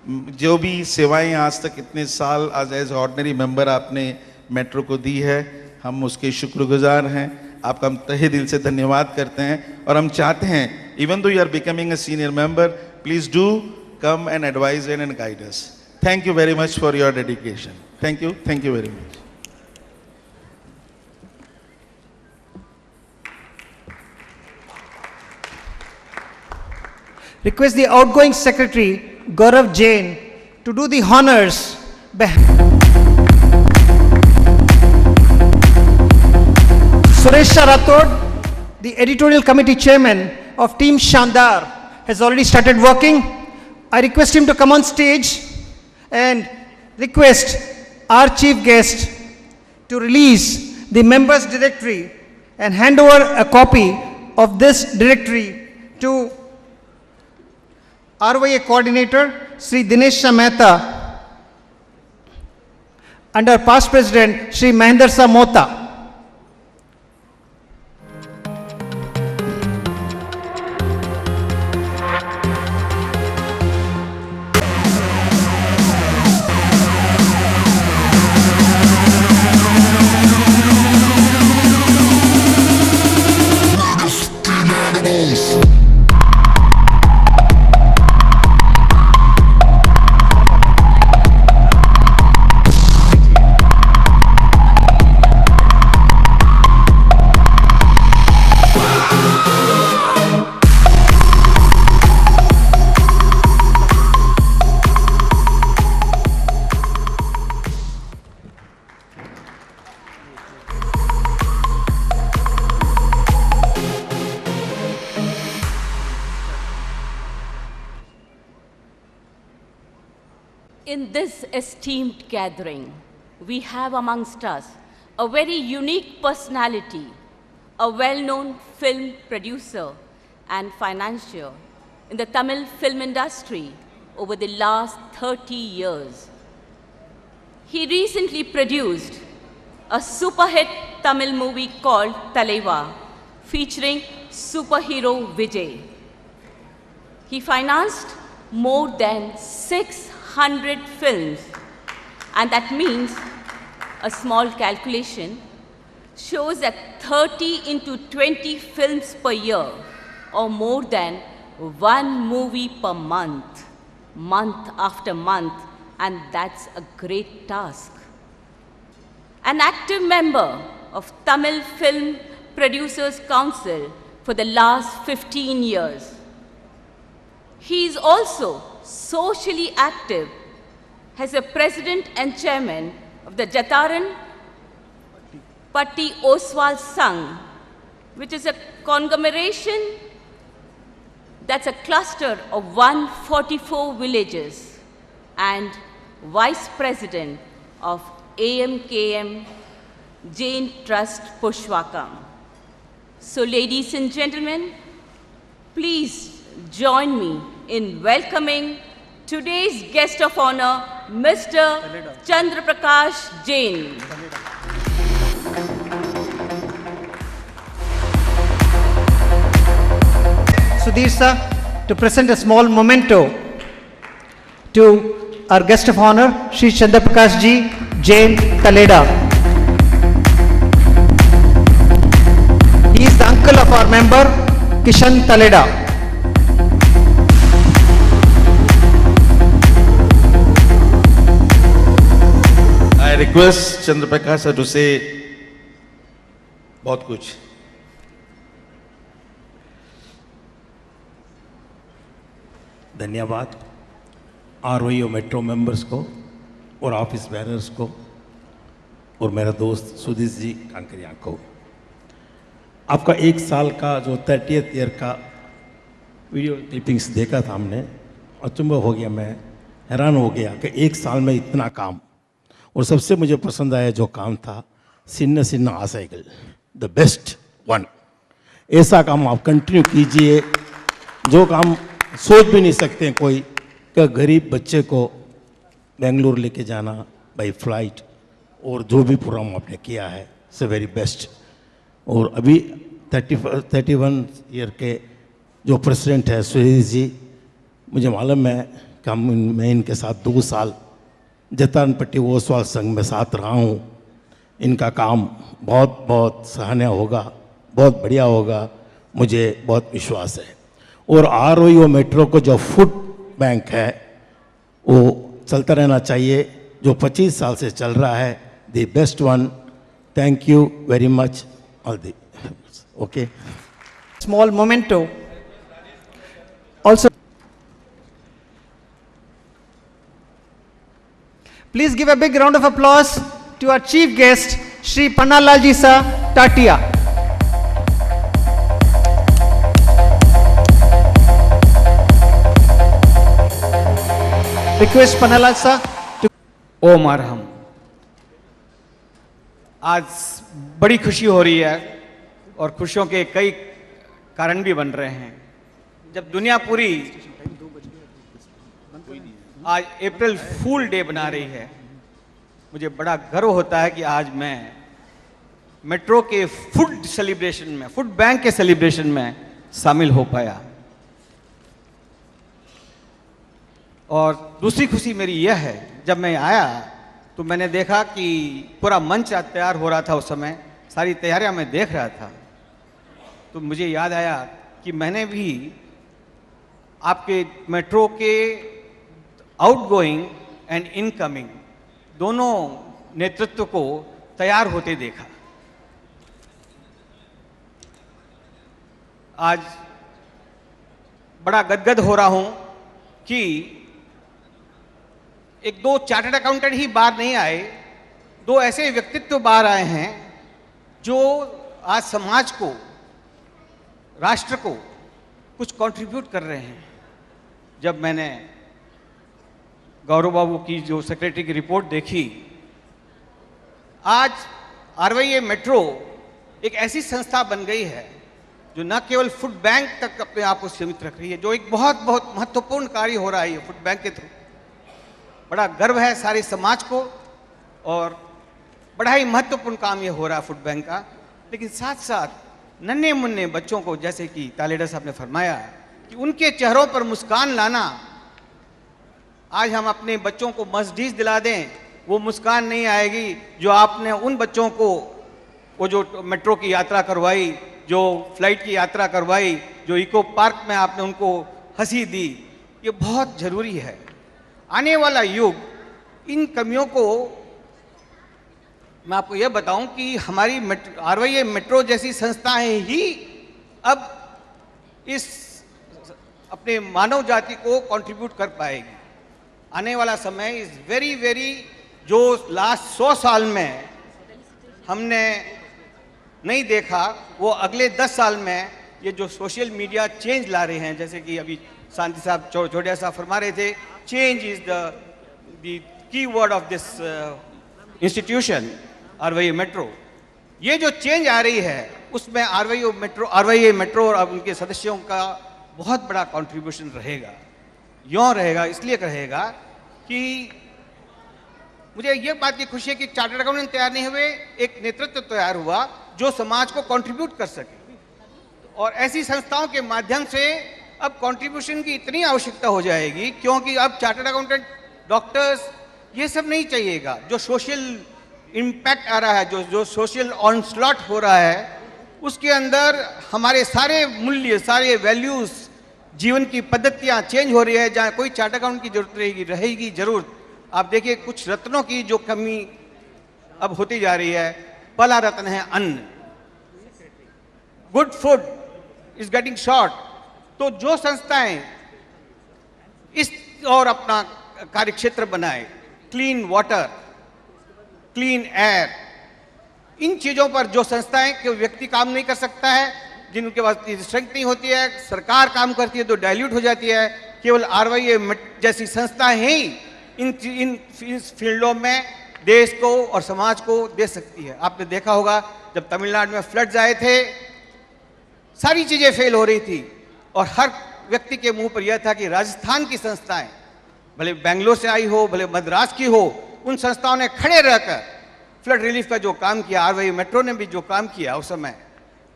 जो भी सेवाएं आज तक इतने साल एज ऑर्डिनरी मेंबर आपने मेट्रो को दी है, हम उसके शुक्रगुजार हैं। आपका हम तहे दिल से धन्यवाद करते हैं और हम चाहते हैं even though you are becoming a senior member, please do come and advise and guide us. Thank you very much for your dedication. Thank you very much. Request the outgoing secretary Gaurav Jain to do the honors. Suresh Rathod, the editorial committee chairman of Team Shandar, has already started working. I request him to come on stage and request our chief guest to release the members directory and hand over a copy of this directory to RYA coordinator Sri Dinesh Mehta under past president Sri Mahendra Mota. In this esteemed gathering, we have amongst us a very unique personality, a well-known film producer and financier in the Tamil film industry over the last 30 years. He recently produced a super hit Tamil movie called Thalaiva, featuring superhero Vijay. He financed more than 600 films, and that means a small calculation shows that 30 into 20 films per year, or more than one movie per month, month after month, and that's a great task. An active member of Tamil Film Producers Council for the last 15 years. He is also socially active as a president and chairman of the Jataran Patti Oswal Sangh, which is a conglomeration that's a cluster of 144 villages, and Vice President of AMKM Jain Trust Pushwakam. So ladies and gentlemen, please join me in welcoming today's guest of honor, Mr. Chandra Prakash Jain. Sudhir sir, to present a small memento to our guest of honor, Shri Chandra Prakash Ji, Jain, Taleda. He is the uncle of our member, Kishan Taleda. I request Chandra Prakash sir to say बहुत कुछ. धन्यवाद ROEO metro members को और office banners को और मेरा दोस्त सुधीर जी कांकरिया को. आपका एक साल का जो 30th ईयर का वीडियो क्लिपिंग्स देखा था हमने, अचंभा हो गया, मैं हैरान हो गया कि एक साल में इतना काम. और सबसे मुझे पसंद आया जो काम था, सिन्ना सिन्ना आसाइकिल, द बेस्ट वन. ऐसा काम आप कंटिन्यू कीजिए, जो काम सोच भी नहीं सकते कोई कि गरीब बच्चे को बेंगलुरु लेके जाना बाई फ्लाइट, और जो भी प्रोग्राम आपने किया है, इट्स वेरी बेस्ट. और अभी 31 ईयर के जो प्रेसिडेंट है सुधीर जी, मुझे मालूम है कि मैं इनके साथ 2 साल जतानपट्टी ओसवाल संघ में साथ रहा हूँ. इनका काम बहुत बहुत सराहनीय होगा, बहुत बढ़िया होगा, मुझे बहुत विश्वास है. और ROEO मेट्रो को जो फूड बैंक है वो चलता रहना चाहिए, जो 25 साल से चल रहा है, the best one. Thank you very much all the. Okay, Small memento. Also, please give a big round of applause to our chief guest, Shri Pannalal Ji Sir, Tatia. Request Pannalal Sir to ओम अरहम. आज बड़ी खुशी हो रही है और खुशियों के कई कारण भी बन रहे हैं. जब दुनिया पूरी आज अप्रैल फूल डे बना रही है, मुझे बड़ा गर्व होता है कि आज मैं मेट्रो के फूड सेलिब्रेशन में, फूड बैंक के सेलिब्रेशन में शामिल हो पाया. और दूसरी खुशी मेरी यह है, जब मैं आया तो मैंने देखा कि पूरा मंच तैयार हो रहा था. उस समय सारी तैयारियां मैं देख रहा था, तो मुझे याद आया कि मैंने भी आपके मेट्रो के आउटगोइंग एंड इनकमिंग दोनों नेतृत्व को तैयार होते देखा. आज बड़ा गदगद हो रहा हूं कि 1-2 चार्टर्ड अकाउंटेंट ही बाहर नहीं आए, 2 ऐसे व्यक्तित्व बाहर आए हैं जो आज समाज को, राष्ट्र को कुछ कंट्रीब्यूट कर रहे हैं. जब मैंने गौरव बाबू की जो सेक्रेटरी की रिपोर्ट देखी, आज ROEO मेट्रो एक ऐसी संस्था बन गई है जो न केवल फूड बैंक तक अपने आप को सीमित रख रही है, जो एक बहुत बहुत महत्वपूर्ण कार्य हो रहा है ये फूड बैंक के थ्रू. बड़ा गर्व है सारे समाज को, और बड़ा ही महत्वपूर्ण काम ये हो रहा है फूड बैंक का. लेकिन साथ साथ नन्हे मुन्ने बच्चों को, जैसे कि तालेडा साहब ने फरमाया कि उनके चेहरों पर मुस्कान लाना. आज हम अपने बच्चों को मर्सिडीज दिला दें, वो मुस्कान नहीं आएगी जो आपने उन बच्चों को, वो जो मेट्रो की यात्रा करवाई, जो फ्लाइट की यात्रा करवाई, जो इको पार्क में आपने उनको हंसी दी. ये बहुत ज़रूरी है. आने वाला युग इन कमियों को, मैं आपको यह बताऊं कि हमारी ROEO मेट्रो जैसी संस्थाएं ही अब इस अपने मानव जाति को कंट्रीब्यूट कर पाएगी. आने वाला समय इज वेरी वेरी, जो लास्ट 100 साल में हमने नहीं देखा, वो अगले 10 साल में ये जो सोशल मीडिया चेंज ला रहे हैं, जैसे कि अभी शांति साहब छोटिया साहब फरमा रहे थे, change is the key word of this institution RYA Metro. ये जो चेंज आ रही है उसमें आरवाईए मेट्रो और उनके सदस्यों का बहुत बड़ा कंट्रीब्यूशन रहेगा। यूँ रहेगा, इसलिए रहेगा कि मुझे ये बात की खुशी है कि चार्टर्ड अकाउंटेंट तैयार नहीं हुए, एक नेतृत्व तैयार हुआ जो समाज को कंट्रीब्यूट कर सके। और ऐसी संस्थाओं के माध्यम से अब कंट्रीब्यूशन की इतनी आवश्यकता हो जाएगी, क्योंकि अब चार्टर्ड अकाउंटेंट, डॉक्टर्स, ये सब नहीं चाहिएगा। जो सोशल इम्पैक्ट आ रहा है, जो सोशल ऑनस्लॉट हो रहा है, उसके अंदर हमारे सारे मूल्य, सारे वैल्यूज, जीवन की पद्धतियां चेंज हो रही है, जहाँ कोई चार्टर्ड अकाउंट की जरूरत रहेगी जरूर। आप देखिए कुछ रत्नों की जो कमी अब होती जा रही है। पहला रत्न है अन्न। Good food is getting short. तो जो संस्थाएं इस और अपना कार्यक्षेत्र बनाए, क्लीन वाटर, क्लीन एयर, इन चीजों पर जो संस्थाएं कि व्यक्ति काम नहीं कर सकता है, जिनके पास स्ट्रेंथ नहीं होती है, सरकार काम करती है तो डाइल्यूट हो जाती है। केवल आरवाईए जैसी संस्थाएं ही इन फील्डों में देश को और समाज को दे सकती है। आपने देखा होगा जब तमिलनाडु में फ्लड्स आए थे, सारी चीजें फेल हो रही थी और हर व्यक्ति के मुंह पर यह था कि राजस्थान की संस्थाएं, भले बेंगलोर से आई हो, भले मद्रास की हो, उन संस्थाओं ने खड़े रहकर फ्लड रिलीफ का जो काम किया, आरवाईए मेट्रो ने भी जो काम किया उस समय,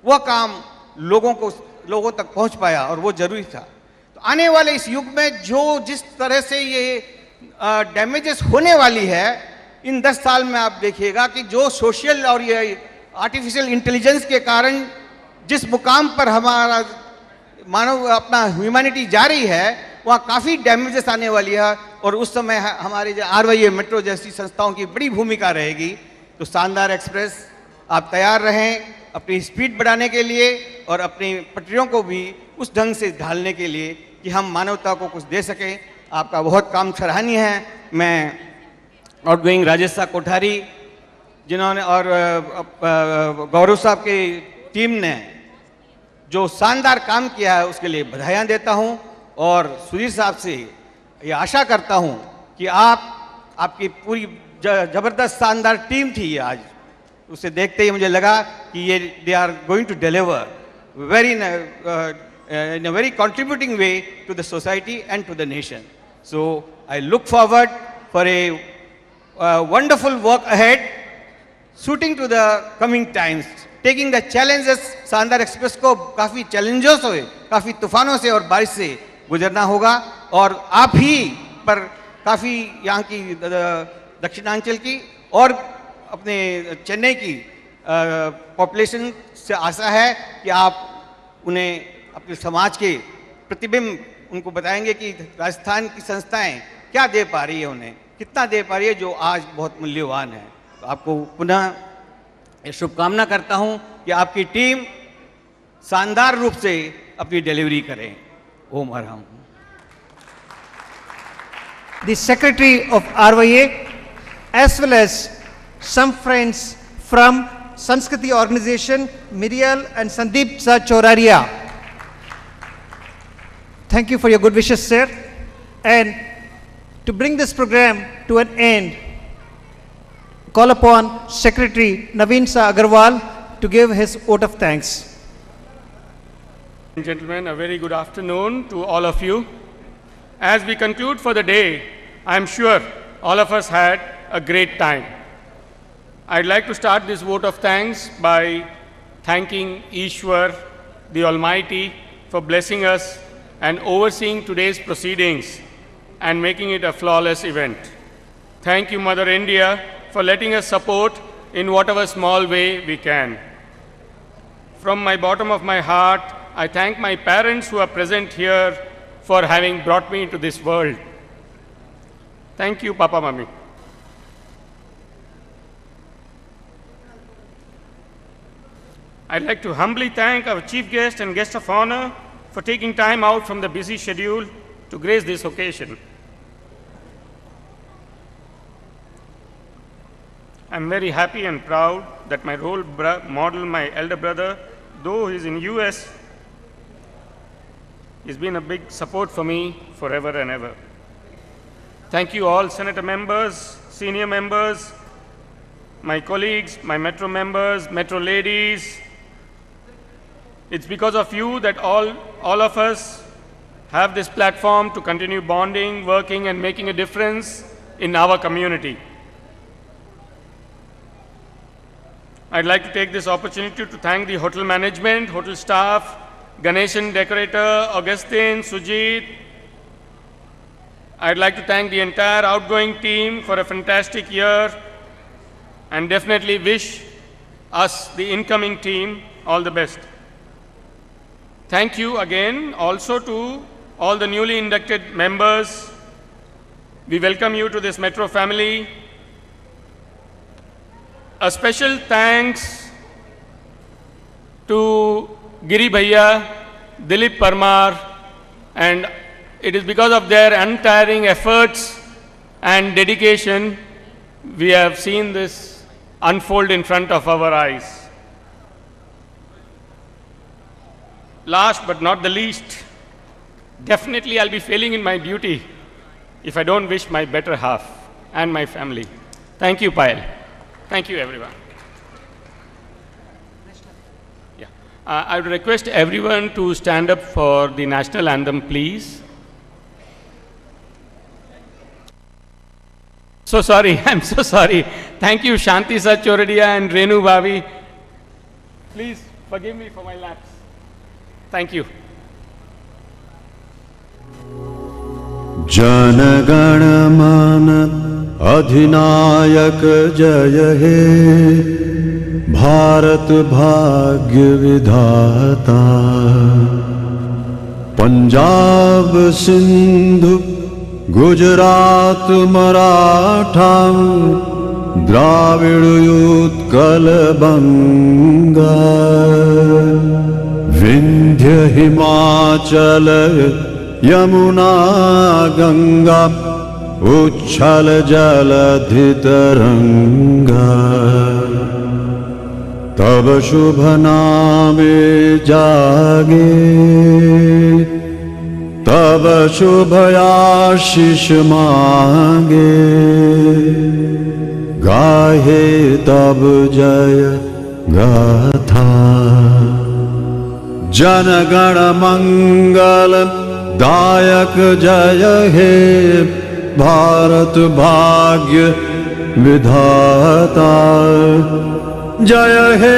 वह काम लोगों तक पहुंच पाया और वो जरूरी था। तो आने वाले इस युग में जो जिस तरह से ये डैमेजेस होने वाली है, इन 10 साल में आप देखिएगा कि जो सोशल और ये आर्टिफिशियल इंटेलिजेंस के कारण जिस मुकाम पर हमारा मानव अपना ह्यूमैनिटी जा रही है, वहाँ काफ़ी डैमेजेस आने वाली है। और उस समय हमारे आरवाईए मेट्रो जैसी संस्थाओं की बड़ी भूमिका रहेगी। तो शानदार एक्सप्रेस, आप तैयार रहें अपनी स्पीड बढ़ाने के लिए और अपनी पटरियों को भी उस ढंग से ढालने के लिए कि हम मानवता को कुछ दे सकें। आपका बहुत काम सराहनीय है। मैं आउटगोइंग राजेश साहब कोठारी जिन्होंने और गौरव साहब की टीम ने जो शानदार काम किया है उसके लिए बधाइयाँ देता हूँ। और सुधीर साहब से ये आशा करता हूँ कि आपकी पूरी जबरदस्त शानदार टीम थी ये आज, उसे देखते ही मुझे लगा कि ये they are going to deliver very in a very contributing way to the society and to the nation. So I look forward for a wonderful work ahead, suiting to the coming times, taking the challenges. शानदार express को काफ़ी challenges हुए, काफ़ी तूफानों से और बारिश से गुजरना होगा और आप ही पर काफ़ी यहाँ की दक्षिणांचल की और अपने चेन्नई की पॉपुलेशन से आशा है कि आप उन्हें अपने समाज के प्रतिबिंब उनको बताएंगे कि राजस्थान की संस्थाएं क्या दे पा रही है, उन्हें कितना दे पा रही है, जो आज बहुत मूल्यवान है। तो आपको पुनः शुभकामना करता हूं कि आपकी टीम शानदार रूप से अपनी डिलीवरी करें। ओम हर हम। The Secretary of RYA, as well as some friends from Sanskriti organization, Mirial and Sandeep Sir Choraria. Thank you for your good wishes, sir. And to bring this program to an end, call upon Secretary Naveen Sa Agarwal to give his vote of thanks. Gentlemen, a very good afternoon to all of you. As we conclude for the day, I am sure all of us had a great time. I'd like to start this vote of thanks by thanking Ishwar, the Almighty, for blessing us and overseeing today's proceedings and making it a flawless event. Thank you, Mother India, for letting us support in whatever small way we can. From my bottom of my heart, I thank my parents who are present here for having brought me into this world. Thank you, Papa, Mummy. I'd like to humbly thank our chief guest and guest of honor for taking time out from the busy schedule to grace this occasion. I'm very happy and proud that my role model, my elder brother, though he's in US, He's been a big support for me forever and ever. Thank you all Senator members, senior members, my colleagues, my Metro members, Metro ladies. It's because of you that all of us have this platform to continue bonding, working, and making a difference in our community. I'd like to take this opportunity to thank the hotel management, hotel staff, Ganeshan decorator, Augustine, Sujit. I'd like to thank the entire outgoing team for a fantastic year and definitely wish us, the incoming team, all the best. Thank you again also to all the newly inducted members. We welcome you to this Metro family. A special thanks to Giri Bhaiya, Dilip Parmar, and it is because of their untiring efforts and dedication we have seen this unfold in front of our eyes. Last but not the least, definitely I'll be failing in my duty if I don't wish my better half and my family. Thank you, Payal. Thank you, everyone. Yeah. I would request everyone to stand up for the national anthem, please. So sorry, I'm so sorry. Thank you, Shanti Sachoradiya and Renu Bhavi. Please forgive me for my lapse. Thank you. जनगण मन अधिनायक जय हे भारत भाग्य विधाता पंजाब सिंधु गुजरात मराठा द्राविड़ उत्कल बंगा विंध्य हिमाचल यमुना गंगा उच्छल जलधि तरंगा तब शुभ नामे जागे तब शुभ आशीष मांगे गाहे तब जय गाथा जनगण मंगल दायक जय हे भारत भाग्य विधाता जय हे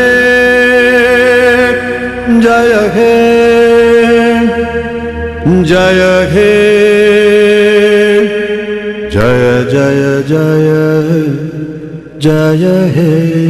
जय हे जय हे जय जय जय जय हे